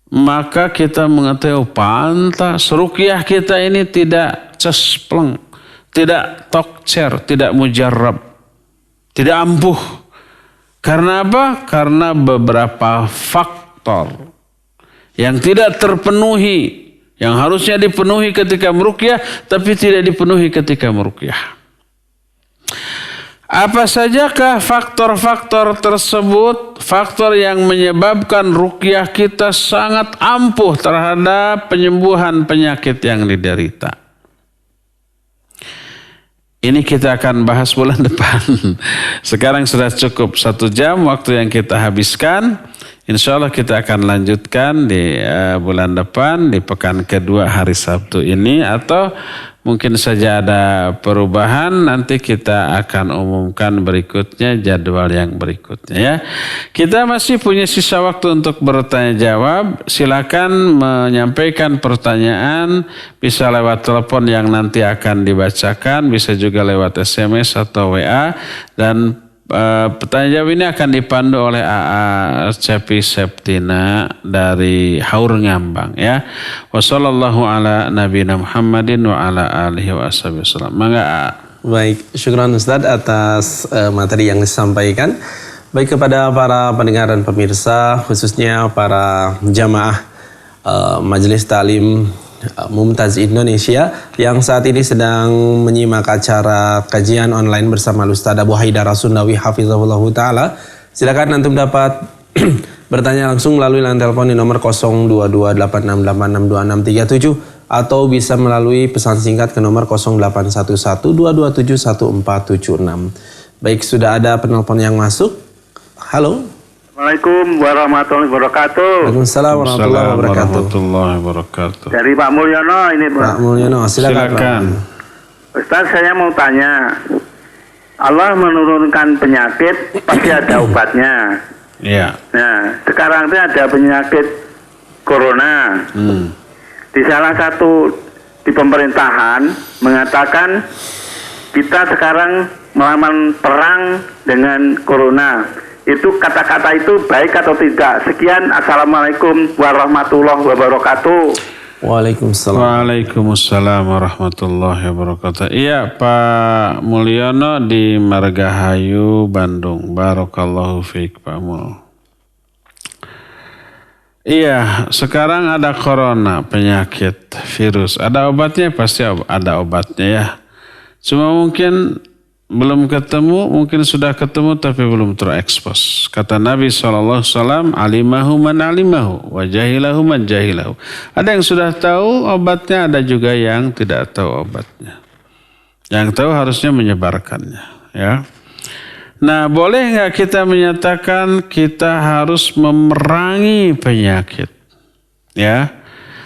maka kita mengetahui pantas ruqyah kita ini tidak cespleng, tidak tokcer, tidak mujarab, tidak ampuh. Karena apa? Karena beberapa faktor yang tidak terpenuhi, yang harusnya dipenuhi ketika meruqyah, tapi tidak dipenuhi ketika meruqyah. Apa sajakah faktor-faktor tersebut? Faktor yang menyebabkan ruqyah kita sangat ampuh terhadap penyembuhan penyakit yang diderita. Ini kita akan bahas bulan depan. Sekarang sudah cukup 1 jam waktu yang kita habiskan. Insya Allah kita akan lanjutkan di bulan depan, di pekan kedua hari Sabtu ini, atau mungkin saja ada perubahan, nanti kita akan umumkan berikutnya, jadwal yang berikutnya ya. Kita masih punya sisa waktu untuk bertanya jawab. Silakan menyampaikan pertanyaan, bisa lewat telepon yang nanti akan dibacakan, bisa juga lewat SMS atau WA, dan pertanyaan jawab ini akan dipandu oleh AA Cepi Septina dari Haur Ngambang ya. Wassallallahu ala nabiyina Muhammadin wa ala alihi wa ashabihi wasallam. Mangga Baik, syukran Ustadz atas materi yang disampaikan. Baik kepada para pendengar dan pemirsa, khususnya para jamaah Majelis Ta'lim Mumtaz Indonesia yang saat ini sedang menyimak acara kajian online bersama Ustadz Abu Haidar As-Sundawi Hafizahullah Ta'ala. Silakan antum dapat bertanya langsung melalui line telepon di nomor 022868662637 atau bisa melalui pesan singkat ke nomor 0811-227-1476. Baik, sudah ada penelpon yang masuk. Halo. Assalamualaikum warahmatullahi wabarakatuh. Waalaikumsalam warahmatullahi wabarakatuh. Dari Pak Mulyono ini, Pak. Pak Mulyono, silakan. Ustaz, saya mau tanya. Allah menurunkan penyakit, pasti ada obatnya. Iya. Nah, sekarang itu ada penyakit corona. Di salah satu di pemerintahan mengatakan kita sekarang melawan perang dengan corona. Itu kata-kata itu baik atau tidak? Sekian, assalamualaikum warahmatullahi wabarakatuh. Waalaikumsalam. Waalaikumsalam warahmatullahi wabarakatuh. Iya, Pak Mulyono di Margahayu, Bandung. Barakallahu fiik, Pak Mul. Iya, sekarang ada corona, penyakit, virus. Ada obatnya, pasti ada obatnya ya. Cuma mungkin belum ketemu, mungkin sudah ketemu tapi belum terekspos. Kata Nabi SAW, alimahu man alimahu, wa jahilahu man jahilahu. Ada yang sudah tahu obatnya, ada juga yang tidak tahu obatnya. Yang tahu harusnya menyebarkannya. Ya. Nah, boleh nggak kita menyatakan kita harus memerangi penyakit? Ya,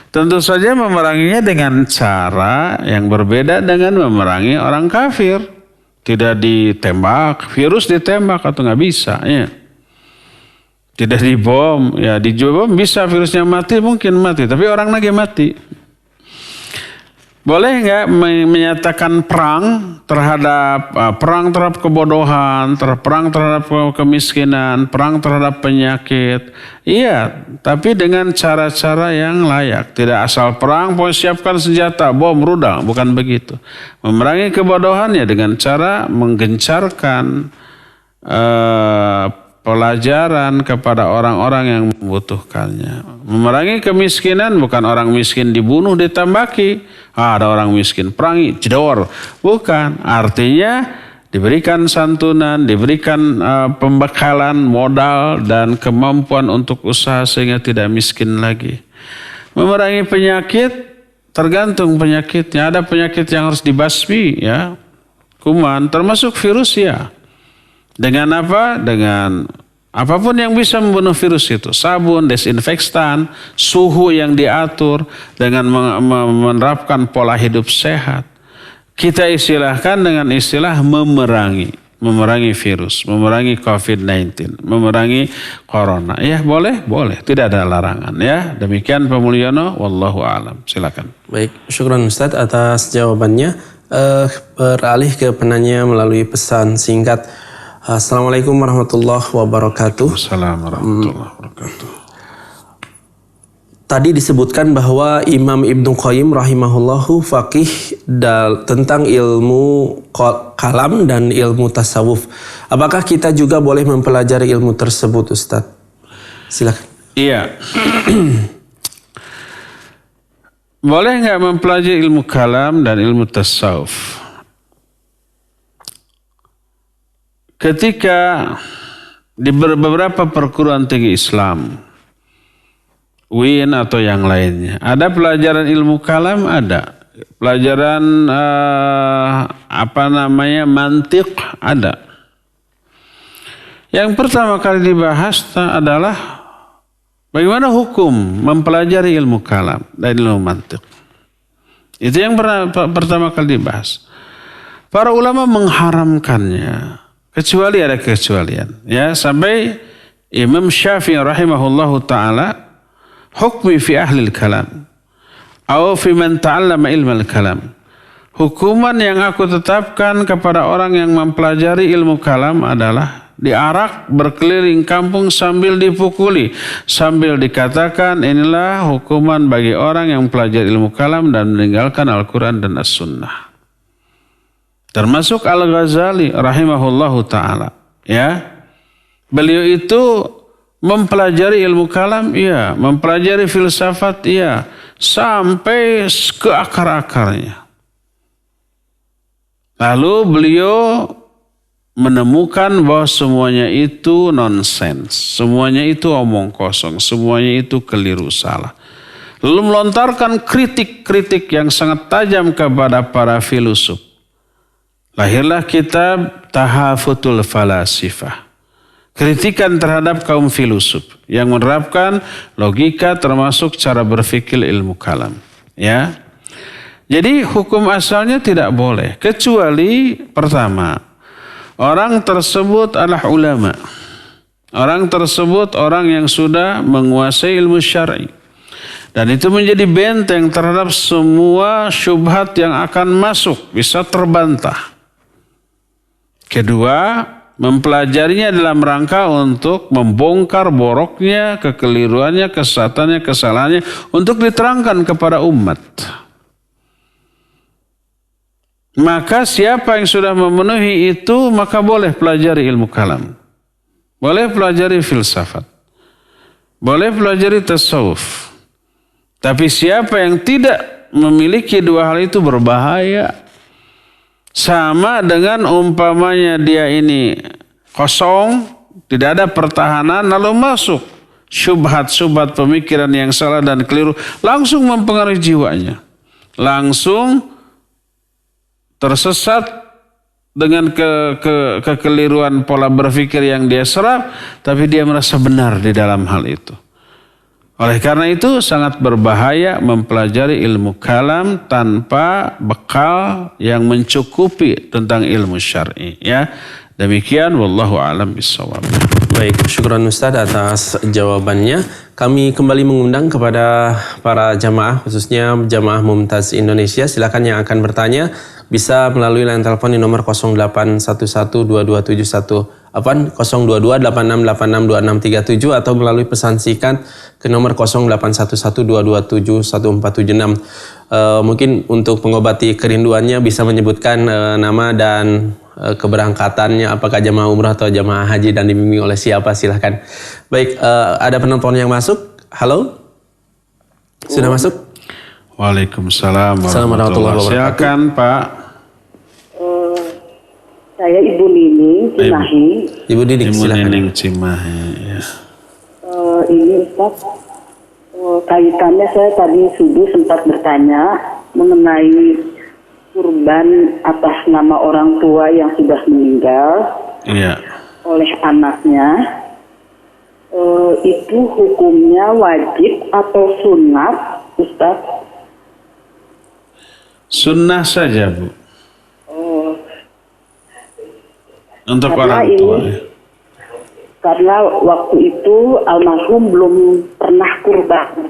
tentu saja memeranginya dengan cara yang berbeda dengan memerangi orang kafir. Tidak ditembak, virus ditembak atau nggak bisa, ya. Tidak dibom, ya dibom bisa virusnya mati, mungkin mati, tapi orang lagi mati. Boleh nggak menyatakan perang terhadap kebodohan, perang terhadap kemiskinan, perang terhadap penyakit? Iya, tapi dengan cara-cara yang layak. Tidak asal perang, siapkan senjata, bom, rudal, bukan begitu. Memerangi kebodohannya dengan cara menggencarkan pelajaran kepada orang-orang yang membutuhkannya. Memerangi kemiskinan bukan orang miskin dibunuh, ditambaki. Ada orang miskin, perangi, jedor. Bukan, artinya diberikan santunan, diberikan pembekalan modal dan kemampuan untuk usaha sehingga tidak miskin lagi. Memerangi penyakit, tergantung penyakitnya. Ada penyakit yang harus dibasmi, ya. Kuman, termasuk virus, ya. Dengan apa? Dengan apapun yang bisa membunuh virus itu. Sabun, desinfektan, suhu yang diatur dengan menerapkan pola hidup sehat. Kita istilahkan dengan istilah memerangi virus, memerangi COVID-19, memerangi corona. Ya, boleh, tidak ada larangan, ya. Demikian Pak Mulyono, wallahu a'lam. Silakan. Baik, syukran Ustadz atas jawabannya. Beralih ke penanya melalui pesan singkat. Assalamualaikum warahmatullahi wabarakatuh. Assalamualaikum warahmatullahi wabarakatuh. Tadi disebutkan bahwa Imam Ibnu Qayyim rahimahullahu faqih tentang ilmu kalam dan ilmu tasawuf. Apakah kita juga boleh mempelajari ilmu tersebut, Ustadz? Silakan. Iya. Boleh nggak mempelajari ilmu kalam dan ilmu tasawuf? Ketika di beberapa perguruan tinggi Islam, UIN atau yang lainnya, ada pelajaran ilmu kalam, ada pelajaran mantiq, ada. Yang pertama kali dibahas adalah bagaimana hukum mempelajari ilmu kalam dan ilmu mantiq. Itu yang pertama kali dibahas. Para ulama mengharamkannya. Kecuali ada kecualian, ya, sampai Imam Syafi'i rahimahullahu taala hukmi fi ahli kalam atau fi man ta'allama ilmu kalam. Hukuman yang aku tetapkan kepada orang yang mempelajari ilmu kalam adalah diarak berkeliling kampung sambil dipukuli, sambil dikatakan inilah hukuman bagi orang yang mempelajari ilmu kalam dan meninggalkan Al-Quran dan As-Sunnah. Termasuk Al-Ghazali rahimahullahu ta'ala. Ya. Beliau itu mempelajari ilmu kalam, iya. Mempelajari filsafat, iya. Sampai ke akar-akarnya. Lalu beliau menemukan bahwa semuanya itu nonsens. Semuanya itu omong kosong. Semuanya itu keliru, salah. Lalu melontarkan kritik-kritik yang sangat tajam kepada para filosof. Lahirlah kitab Tahafutul Falasifah. Kritikan terhadap kaum filosof yang menerapkan logika termasuk cara berpikir ilmu kalam. Ya. Jadi hukum asalnya tidak boleh. Kecuali pertama, orang tersebut adalah ulama. Orang tersebut orang yang sudah menguasai ilmu syar'i. Dan itu menjadi benteng terhadap semua syubhat yang akan masuk. Bisa terbantah. Kedua, mempelajarinya dalam rangka untuk membongkar boroknya, kekeliruannya, kesesatannya, kesalahannya untuk diterangkan kepada umat. Maka siapa yang sudah memenuhi itu maka boleh pelajari ilmu kalam. Boleh pelajari filsafat. Boleh pelajari tasawuf. Tapi siapa yang tidak memiliki dua hal itu berbahaya. Sama dengan umpamanya dia ini kosong, tidak ada pertahanan, lalu masuk syubhat-syubhat pemikiran yang salah dan keliru, langsung mempengaruhi jiwanya. Langsung tersesat dengan kekeliruan pola berpikir yang dia serap, tapi dia merasa benar di dalam hal itu. Oleh karena itu sangat berbahaya mempelajari ilmu kalam tanpa bekal yang mencukupi tentang ilmu syar'i. Ya, demikian wallahu a'lam bishawab. Baik, syukran Ustaz atas jawabannya. Kami kembali mengundang kepada para jamaah, khususnya jamaah Mumtaz Indonesia. Silakan yang akan bertanya bisa melalui line telepon di nomor 08112271 atau melalui pesan singkat ke nomor 081122711476. Mungkin untuk mengobati kerinduannya bisa menyebutkan nama dan keberangkatannya, apakah jamaah umrah atau jamaah haji dan dibimbing oleh siapa, silahkan. Baik, ada penelpon yang masuk. Halo? Sudah masuk? Waalaikumsalam warahmatullahi wabarakatuh. Silakan Pak. Saya Ibu Nining Cimahi. Ibu Nining, Ibu silakan. Nining Cimahi. Ya. Ini Ustaz, kaitannya saya tadi sudah sempat bertanya mengenai kurban atas nama orang tua yang sudah meninggal oleh anaknya. Itu hukumnya wajib atau sunat, Ustaz? Sunnah saja, Bu. Untuk Karena orang tua. Karena waktu itu almarhum belum pernah kurban.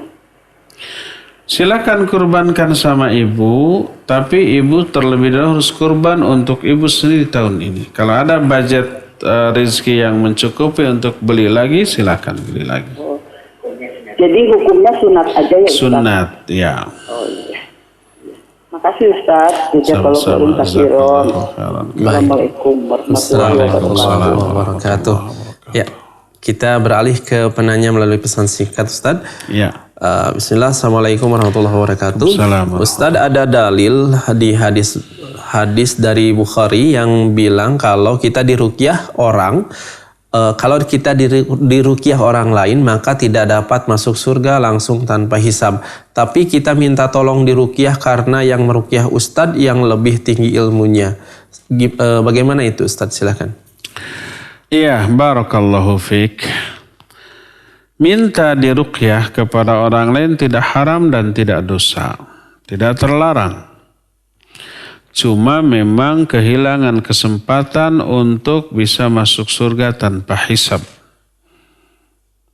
Silakan kurbankan sama ibu, tapi ibu terlebih dahulu harus kurban untuk ibu sendiri tahun ini. Kalau ada budget rezeki yang mencukupi untuk beli lagi, silakan beli lagi. Jadi hukumnya sunat aja ya, Ustaz? Sunat, ya. Oh iya. Makasih Ustaz. Jazakallahu khairan. Assalamualaikum warahmatullahi wabarakatuh. Ya, kita beralih ke penanya melalui pesan singkat Ustaz. Ya. Bismillah, Assalamualaikum warahmatullahi wabarakatuh. Ustaz, ada dalil di hadis dari Bukhari yang bilang kalau kita diruqyah orang, kalau kita diruqyah orang lain maka tidak dapat masuk surga langsung tanpa hisab. Tapi kita minta tolong diruqyah karena yang meruqyah Ustaz yang lebih tinggi ilmunya. Bagaimana itu Ustaz? Silakan. Iya, barakallahu fiik. Minta diruqyah kepada orang lain tidak haram dan tidak dosa. Tidak terlarang. Cuma memang kehilangan kesempatan untuk bisa masuk surga tanpa hisab.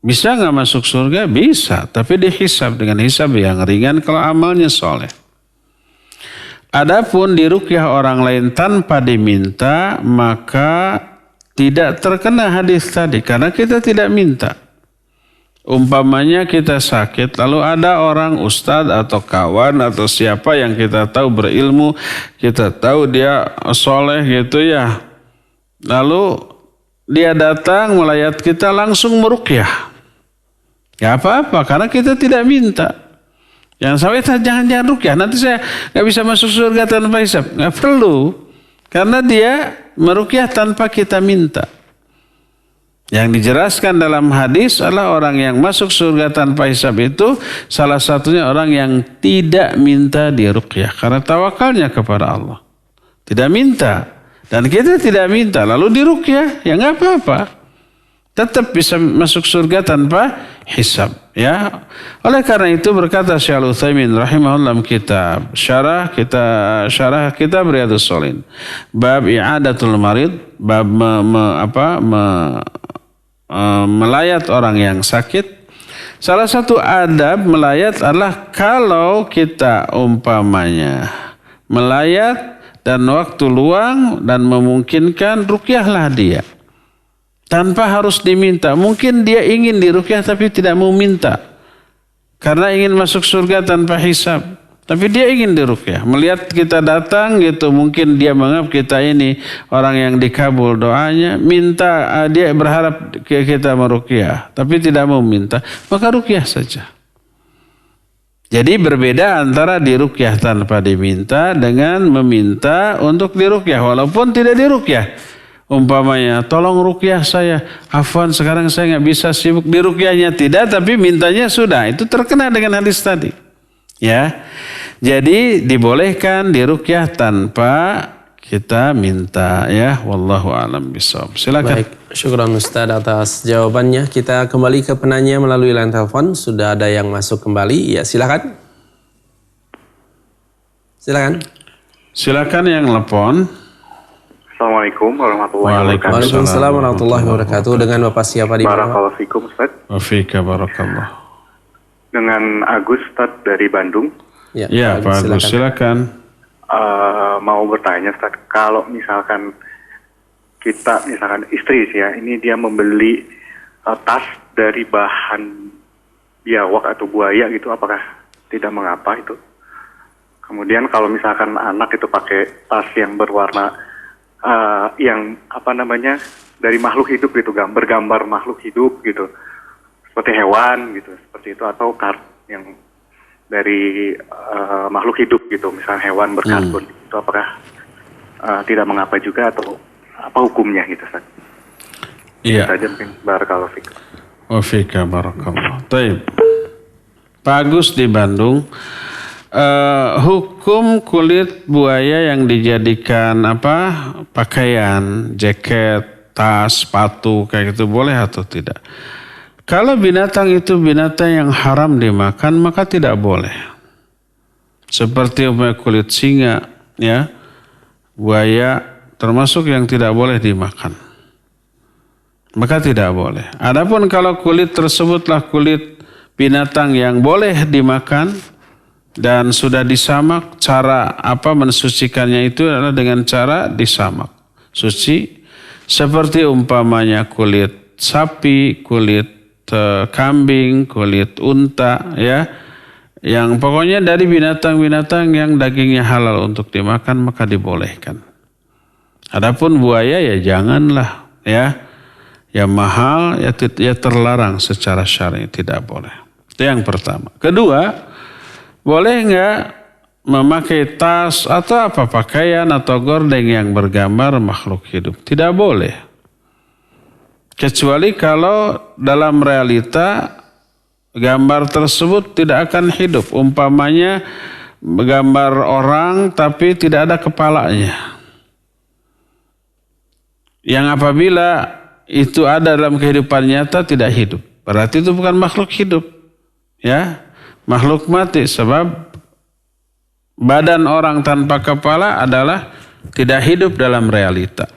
Bisa nggak masuk surga? Bisa, tapi dihisab dengan hisab yang ringan kalau amalnya soleh. Adapun diruqyah orang lain tanpa diminta, maka tidak terkena hadis tadi karena kita tidak minta. Umpamanya kita sakit, lalu ada orang ustadz atau kawan atau siapa yang kita tahu berilmu, kita tahu dia soleh gitu ya. Lalu dia datang melayat kita langsung meruqyah. Ya apa-apa, karena kita tidak minta. Yang sampai jangan ruqyah, nanti saya nggak bisa masuk surga tanpa hisab. Nggak perlu, karena dia meruqyah tanpa kita minta. Yang dijelaskan dalam hadis adalah orang yang masuk surga tanpa hisab itu salah satunya orang yang tidak minta diruqyah karena tawakalnya kepada Allah. Tidak minta dan kita tidak minta lalu diruqyah, ya nggak apa-apa. Tetap bisa masuk surga tanpa hisab, ya. Oleh karena itu berkata Syekh Al-Utsaimin rahimahullah kitab syarah kitab Riyadhus Shalihin bab i'adatul marid, bab melayat orang yang sakit. Salah satu adab melayat adalah kalau kita umpamanya melayat dan waktu luang dan memungkinkan, ruqyahlah dia tanpa harus diminta. Mungkin dia ingin diruqyah tapi tidak mau minta karena ingin masuk surga tanpa hisab, tapi dia ingin diruqyah. Melihat kita datang gitu, mungkin dia menganggap kita ini orang yang dikabul doanya, minta, dia berharap kita meruqyah, tapi tidak mau minta, maka ruqyah saja. Jadi berbeda antara diruqyah tanpa diminta dengan meminta untuk diruqyah, walaupun tidak diruqyah. Umpamanya, tolong ruqyah saya, afwan sekarang saya nggak bisa, sibuk, diruqyahnya tidak, tapi mintanya sudah. Itu terkena dengan hadis tadi. Ya, jadi dibolehkan diruqyah tanpa kita minta, ya. Wallahu a'lam bishawab. Silakan. Baik, syukran Ustaz atas jawabannya. Kita kembali ke penanya melalui line telepon. Sudah ada yang masuk kembali. Ya, silakan. Silakan. Silakan yang telepon. Assalamualaikum warahmatullahi wabarakatuh. Waalaikumsalam warahmatullahi wabarakatuh. Dengan Bapak siapa di mana? Barakallahu fikum, Ustaz. Wa fika barakallah. Dengan Agus, Ustaz, dari Bandung. Ya, Pak Agus, silakan. Mau bertanya, Ustaz, kalau misalkan kita, misalkan istri sih ya, ini dia membeli tas dari bahan biawak atau buaya gitu, apakah tidak mengapa itu? Kemudian kalau misalkan anak itu pakai tas yang berwarna yang dari makhluk hidup gitu, bergambar makhluk hidup gitu, seperti hewan gitu, seperti itu, atau kart yang dari makhluk hidup gitu, misalnya hewan berkarbon, itu apakah tidak mengapa juga atau apa hukumnya gitu, Ustaz? Iya. Saja mungkin. Barakallahu fiik. Wa fika barakallah. Baik. Pak Agus di Bandung. Hukum kulit buaya yang dijadikan pakaian, jaket, tas, sepatu kayak gitu boleh atau tidak? Kalau binatang itu binatang yang haram dimakan, maka tidak boleh. Seperti kulit singa, ya, buaya termasuk yang tidak boleh dimakan, maka tidak boleh. Adapun kalau kulit tersebutlah kulit binatang yang boleh dimakan dan sudah disamak, cara mensucikannya itu adalah dengan cara disamak, suci. Seperti umpamanya kulit sapi, kulit kambing, kulit unta, ya, yang pokoknya dari binatang-binatang yang dagingnya halal untuk dimakan, maka dibolehkan. Adapun buaya ya janganlah, ya, yang mahal ya terlarang secara syar'i, tidak boleh. Itu yang pertama. Kedua, boleh nggak memakai tas atau pakaian atau gordeng yang bergambar makhluk hidup? Tidak boleh. Kecuali kalau dalam realita gambar tersebut tidak akan hidup. Umpamanya gambar orang tapi tidak ada kepalanya. Yang apabila itu ada dalam kehidupan nyata tidak hidup, berarti itu bukan makhluk hidup. Ya, makhluk mati, sebab badan orang tanpa kepala adalah tidak hidup dalam realita.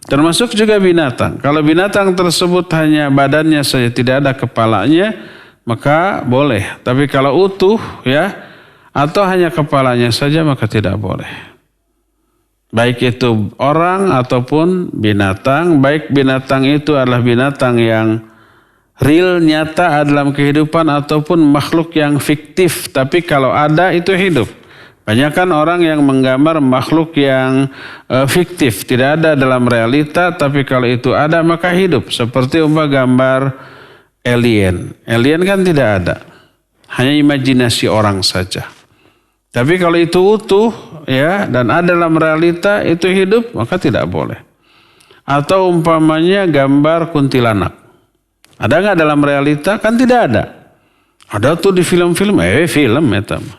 Termasuk juga binatang. Kalau binatang tersebut hanya badannya saja, tidak ada kepalanya, maka boleh. Tapi kalau utuh, ya, atau hanya kepalanya saja, maka tidak boleh. Baik itu orang ataupun binatang, baik binatang itu adalah binatang yang real, nyata dalam kehidupan ataupun makhluk yang fiktif. Tapi kalau ada itu hidup. Banyak kan orang yang menggambar makhluk yang fiktif, tidak ada dalam realita, tapi kalau itu ada maka hidup. Seperti gambar alien. Alien kan tidak ada, hanya imajinasi orang saja. Tapi kalau itu utuh ya dan ada dalam realita itu hidup, maka tidak boleh. Atau umpamanya gambar kuntilanak. Ada nggak dalam realita? Kan tidak ada. Ada tuh di film-film, film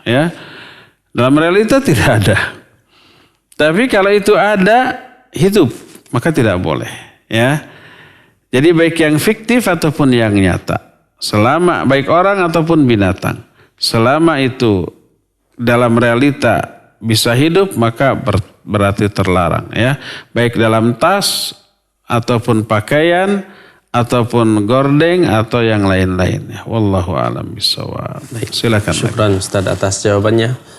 ya. Dalam realita tidak ada. Tapi kalau itu ada, hidup, maka tidak boleh. Ya. Jadi baik yang fiktif ataupun yang nyata. Selama baik orang ataupun binatang. Selama itu dalam realita bisa hidup, maka berarti terlarang. Ya. Baik dalam tas, ataupun pakaian, ataupun gordeng, atau yang lain-lain. Wallahu a'lam bishawab. Silakan. Syukran Ustaz atas jawabannya.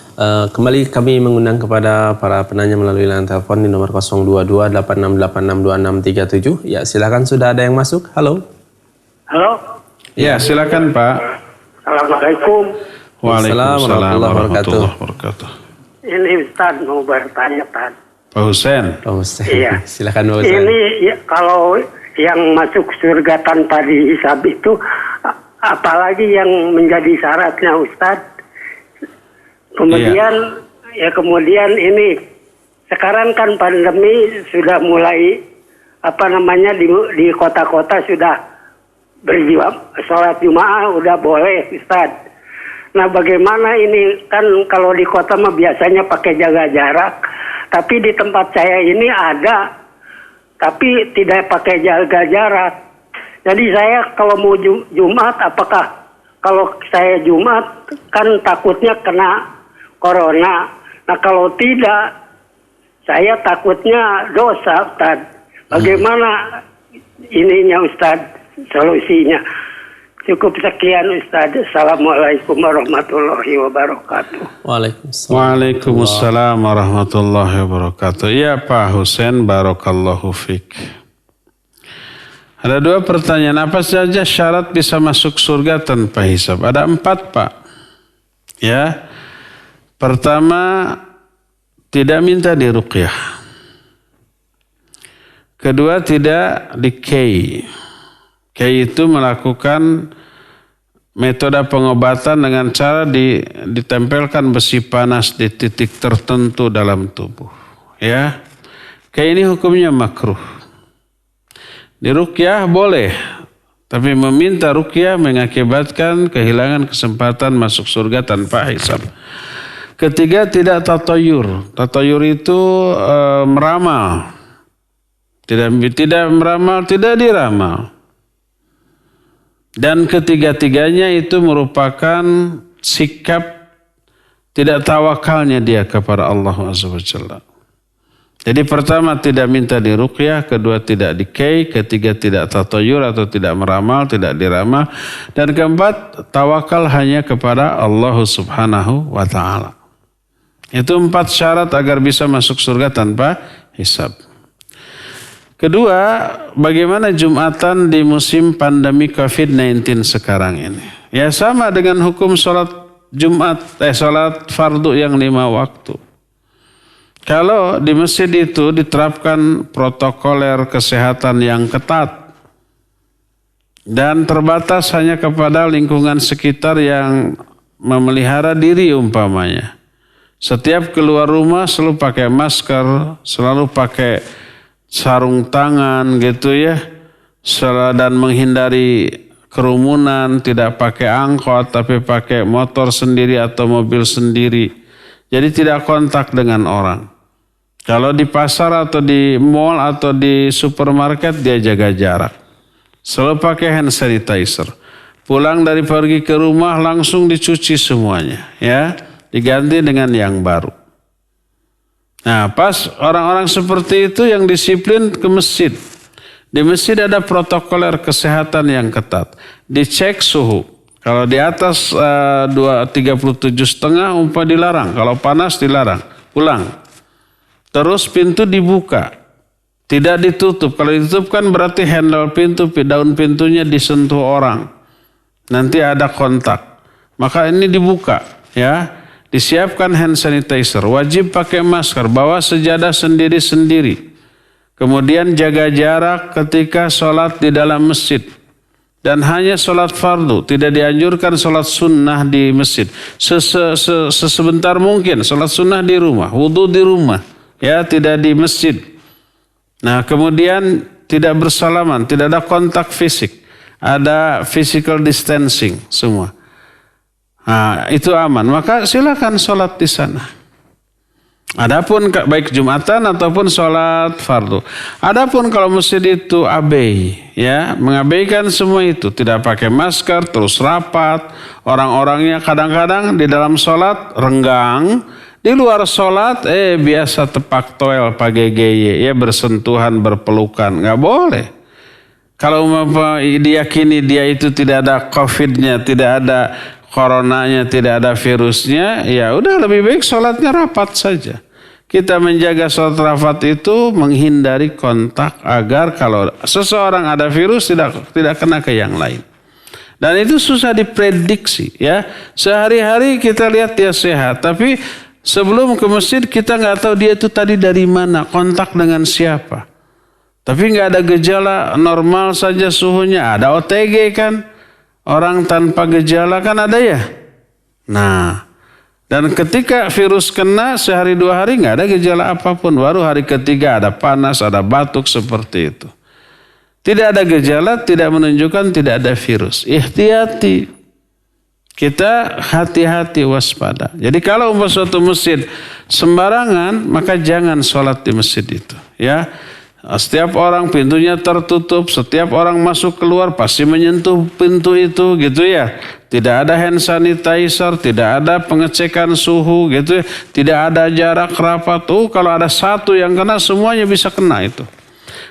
Kembali kami mengundang kepada para penanya melalui line telepon di nomor 022-8686-2637. Ya, silakan, sudah ada yang masuk. Halo. Halo. Ya, silakan Pak. Assalamualaikum. Waalaikumsalam warahmatullahi wabarakatuh. Ini Ustaz mau bertanya, Ustaz. Pak Husen. Iya. Silakan Pak Husen. Ini ya, kalau yang masuk surga tanpa dihisab itu, apalagi yang menjadi syaratnya, Ustaz? Kemudian kemudian ini sekarang kan pandemi sudah mulai di kota-kota sudah sholat Jumaah udah boleh, Ustaz. Nah, bagaimana ini kan kalau di kota mah biasanya pakai jaga jarak, tapi di tempat saya ini ada tapi tidak pakai jaga jarak. Jadi saya kalau mau Jumat, apakah kalau saya Jumat kan takutnya kena corona. Nah, kalau tidak, saya takutnya dosa, Ustaz. Bagaimana ininya, Ustaz, solusinya? Cukup sekian, Ustaz. Assalamualaikum warahmatullahi wabarakatuh. Waalaikumsalam warahmatullahi wabarakatuh. Ya Pak Husen, barakallahu fik. Ada 2 pertanyaan. Apa saja syarat bisa masuk surga tanpa hisab? Ada 4, Pak. Ya. Pertama, tidak minta diruqyah. Kedua, tidak di-key. Key itu melakukan metode pengobatan dengan cara ditempelkan besi panas di titik tertentu dalam tubuh. Ya. Key ini hukumnya makruh. Diruqyah boleh, tapi meminta ruqyah mengakibatkan kehilangan kesempatan masuk surga tanpa hisab. Ketiga, tidak tatayur. Tatayur itu meramal. Tidak meramal, tidak diramal. Dan ketiga-tiganya itu merupakan sikap tidak tawakalnya dia kepada Allah SWT. Jadi pertama tidak minta diruqyah, kedua tidak dikei, ketiga tidak tatayur atau tidak meramal, tidak diramal, dan keempat tawakal hanya kepada Allah Subhanahu wa taala. Itu 4 syarat agar bisa masuk surga tanpa hisab. Kedua, bagaimana Jumatan di musim pandemi COVID-19 sekarang ini? Ya sama dengan hukum sholat Jumat, sholat fardu yang 5 waktu. Kalau di masjid itu diterapkan protokoler kesehatan yang ketat dan terbatas hanya kepada lingkungan sekitar yang memelihara diri umpamanya. Setiap keluar rumah selalu pakai masker, selalu pakai sarung tangan gitu ya. Dan menghindari kerumunan, tidak pakai angkot tapi pakai motor sendiri atau mobil sendiri. Jadi tidak kontak dengan orang. Kalau di pasar atau di mall atau di supermarket dia jaga jarak. Selalu pakai hand sanitizer. Pulang dari pergi ke rumah langsung dicuci semuanya ya. Diganti dengan yang baru. Nah, pas orang-orang seperti itu yang disiplin ke masjid. Di masjid ada protokoler kesehatan yang ketat. Dicek suhu. Kalau di atas 37,5 umpah dilarang. Kalau panas dilarang. Pulang. Terus pintu dibuka. Tidak ditutup. Kalau ditutup kan berarti handle pintu, daun pintunya disentuh orang. Nanti ada kontak. Maka ini dibuka, ya. Disiapkan hand sanitizer. Wajib pakai masker. Bawa sejadah sendiri-sendiri. Kemudian jaga jarak ketika sholat di dalam masjid. Dan hanya sholat fardu. Tidak dianjurkan sholat sunnah di masjid. Sesebentar mungkin. Sholat sunnah di rumah. Wudhu di rumah. Ya, tidak di masjid. Nah, kemudian tidak bersalaman, tidak ada kontak fisik, ada physical distancing semua. Nah, itu aman. Maka silakan sholat di sana. Adapun baik Jumatan ataupun sholat fardu. Adapun kalau masjid itu abai, ya, mengabaikan semua itu, tidak pakai masker, terus rapat, orang-orangnya kadang-kadang di dalam sholat renggang. Di luar sholat, biasa tepak toel, pakai geye, ya bersentuhan, berpelukan. Nggak boleh. Kalau diyakini dia itu tidak ada COVID-nya, tidak ada coronanya, tidak ada virusnya, ya udah lebih baik sholatnya rapat saja. Kita menjaga sholat rapat itu menghindari kontak agar kalau seseorang ada virus tidak kena ke yang lain. Dan itu susah diprediksi, ya. Sehari-hari kita lihat dia sehat, tapi sebelum ke masjid kita nggak tahu dia itu tadi dari mana, kontak dengan siapa. Tapi nggak ada gejala, normal saja suhunya. Ada OTG kan, orang tanpa gejala kan ada ya. Nah, dan ketika virus kena sehari 2 hari nggak ada gejala apapun. Baru hari ketiga ada panas, ada batuk seperti itu. Tidak ada gejala, tidak menunjukkan tidak ada virus. Ihtiyati. Kita hati-hati waspada. Jadi kalau suatu masjid sembarangan, maka jangan sholat di masjid itu. Ya, setiap orang pintunya tertutup, setiap orang masuk keluar pasti menyentuh pintu itu, gitu ya. Tidak ada hand sanitizer, tidak ada pengecekan suhu, gitu ya. Tidak ada jarak rapat. Kalau ada satu yang kena, semuanya bisa kena itu.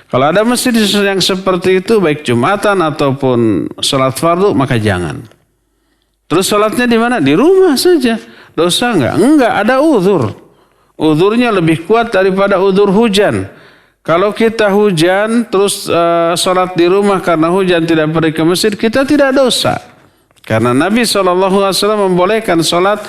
Kalau ada masjid yang seperti itu, baik Jumatan ataupun sholat fardu, maka jangan. Terus sholatnya di mana? Di rumah saja. Dosa enggak? Enggak, ada uzur. Uzurnya lebih kuat daripada uzur hujan. Kalau kita hujan terus sholat di rumah karena hujan tidak pergi ke masjid, kita tidak dosa. Karena Nabi SAW membolehkan sholat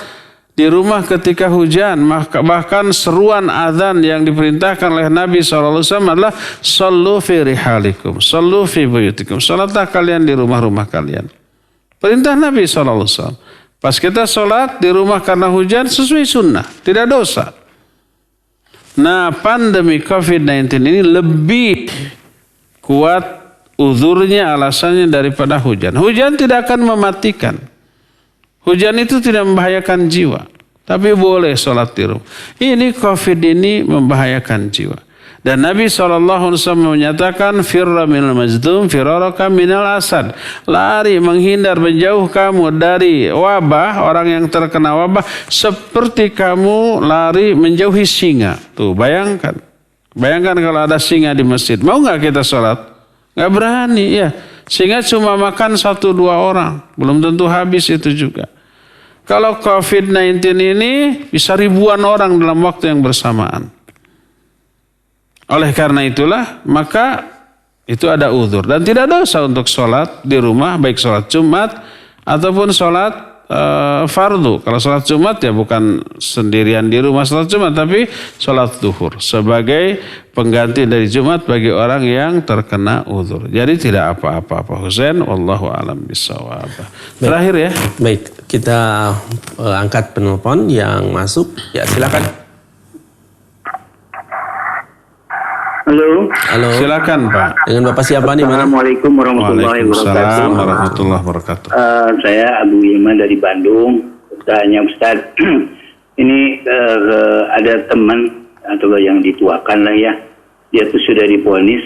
di rumah ketika hujan. Bahkan seruan azan yang diperintahkan oleh Nabi SAW adalah sallu fi rihalikum, sallu fi buyutikum. Sholatlah kalian di rumah-rumah kalian. Perintah Nabi SAW. Pas kita sholat di rumah karena hujan sesuai sunnah. Tidak dosa. Nah, pandemi COVID-19 ini lebih kuat uzurnya, alasannya daripada hujan. Hujan tidak akan mematikan. Hujan itu tidak membahayakan jiwa. Tapi boleh sholat di rumah. Ini COVID ini membahayakan jiwa. Dan Nabi SAW menyatakan firra minal majdum firaraka minal asad. Lari, menghindar, menjauh kamu dari wabah, orang yang terkena wabah, seperti kamu lari menjauhi singa. Tuh, bayangkan. Bayangkan kalau ada singa di masjid. Mau gak kita sholat? Gak berani, ya. Singa cuma makan 1-2 orang. Belum tentu habis itu juga. Kalau COVID-19 ini bisa ribuan orang dalam waktu yang bersamaan. Oleh karena itulah, maka itu ada uzur. Dan tidak dosa untuk sholat di rumah, baik sholat Jumat ataupun sholat fardu. Kalau sholat Jumat ya bukan sendirian di rumah sholat Jumat, tapi sholat duhur. Sebagai pengganti dari Jumat bagi orang yang terkena uzur. Jadi tidak apa-apa Pak Husain. Wallahu a'lam bishawab. Terakhir ya. Baik, kita angkat penelpon yang masuk. Ya, silakan. Halo. Halo. Silakan Pak. Dengan Bapak siapa nih? Assalamualaikum warahmatullahi wabarakatuh. Waalaikumsalam warahmatullahi wabarakatuh. Saya Abu Iman dari Bandung. Tanya Ustaz, ini ada teman atau yang dituakan lah ya. Dia tuh sudah divonis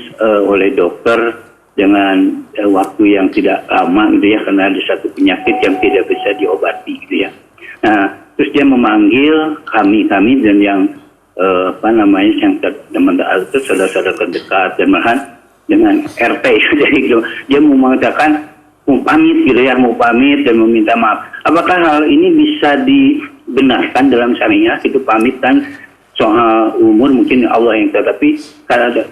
oleh dokter dengan waktu yang tidak lama gitu ya, karena ada satu penyakit yang tidak bisa diobati gitu ya. Nah, terus dia memanggil kami dan yang yang teman itu saudara-saudara terdekat dan malahan dengan RT jadi gitu. Dia mau mengatakan mau pamit gitu ya, mau pamit dan meminta maaf. Apakah hal ini bisa dibenarkan dalam syariat itu pamit dan soal umur mungkin Allah yang tahu, tapi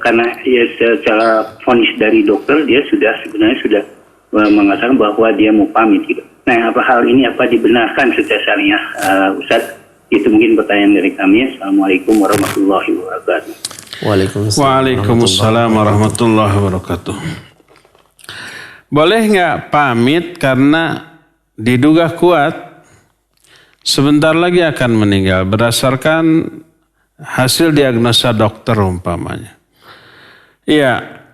karena ya secara vonis dari dokter dia sebenarnya sudah mengatakan bahwa dia mau pamit gitu. Nah, apa hal ini apa dibenarkan secara syariah, Ustaz? Itu mungkin pertanyaan dari kami. Assalamualaikum warahmatullahi wabarakatuh. Waalaikumsalam warahmatullahi wabarakatuh. Boleh nggak pamit karena diduga kuat sebentar lagi akan meninggal berdasarkan hasil diagnosa dokter umpamanya? Iya,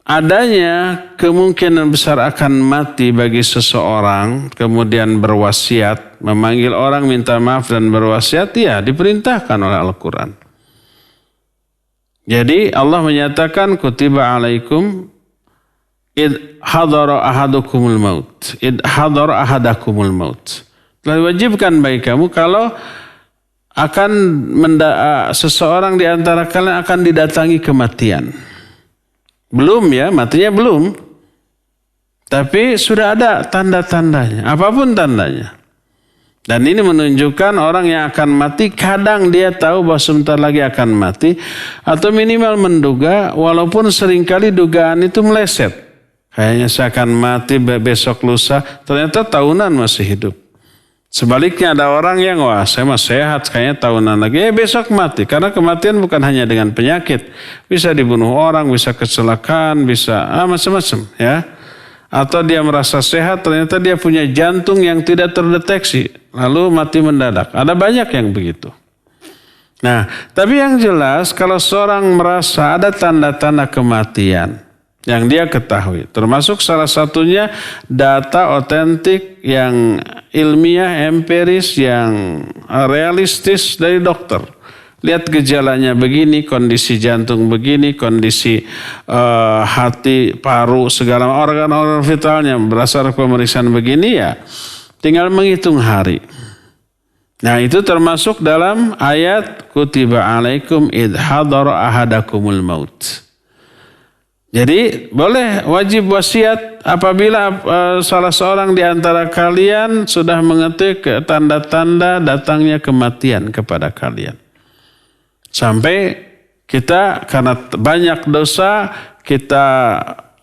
adanya kemungkinan besar akan mati bagi seseorang, kemudian berwasiat, memanggil orang minta maaf dan berwasiat, ya diperintahkan oleh Al-Quran. Jadi Allah menyatakan kutiba alaikum id hadara ahadakumul maut. Id hadara ahadakumul maut. Telah diwajibkan bagi kamu kalau akan seseorang di antara kalian akan didatangi kematian. Belum ya, matinya belum. Tapi sudah ada tanda-tandanya, apapun tandanya. Dan ini menunjukkan orang yang akan mati kadang dia tahu bahwa sebentar lagi akan mati atau minimal menduga walaupun seringkali dugaan itu meleset. Kayaknya saya akan mati besok lusa, ternyata tahunan masih hidup. Sebaliknya ada orang yang wah saya masih sehat kayaknya tahunan lagi besok mati. Karena kematian bukan hanya dengan penyakit. Bisa dibunuh orang, bisa kecelakaan, bisa macam-macam ya. Atau dia merasa sehat ternyata dia punya jantung yang tidak terdeteksi. Lalu mati mendadak. Ada banyak yang begitu. Nah, tapi yang jelas kalau seorang merasa ada tanda-tanda kematian yang dia ketahui, termasuk salah satunya data otentik yang ilmiah, empiris, yang realistis dari dokter. Lihat gejalanya begini, kondisi jantung begini, kondisi hati, paru, segala organ-organ vitalnya berdasarkan pemeriksaan begini ya, tinggal menghitung hari. Nah itu termasuk dalam ayat kutiba alaikum idh hadara ahadakumul maut. Jadi boleh wajib wasiat apabila salah seorang di antara kalian sudah mengetik tanda-tanda datangnya kematian kepada kalian. Sampai kita karena banyak dosa kita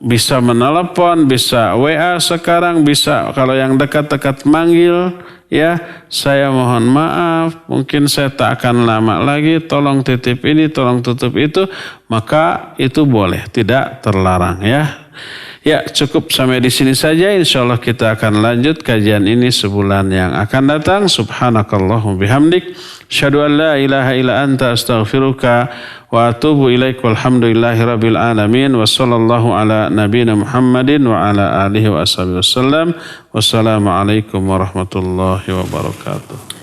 bisa menelepon, bisa WA sekarang, bisa kalau yang dekat-dekat manggil, ya saya mohon maaf, mungkin saya tak akan lama lagi, tolong titip ini, tolong tutup itu, maka itu boleh, tidak terlarang ya. Ya cukup sampai di sini saja. Insyaallah kita akan lanjut kajian ini sebulan yang akan datang. Subhanakallahumma bihamdik, asyhadu an la ilaha illa anta astaghfiruka wa atubu ilaik. Walhamdulillahi rabbil alamin. Wa sallallahu ala nabiyina Muhammadin wa ala alihi wa ashabihi wasallam. Wassalamualaikum warahmatullahi wabarakatuh.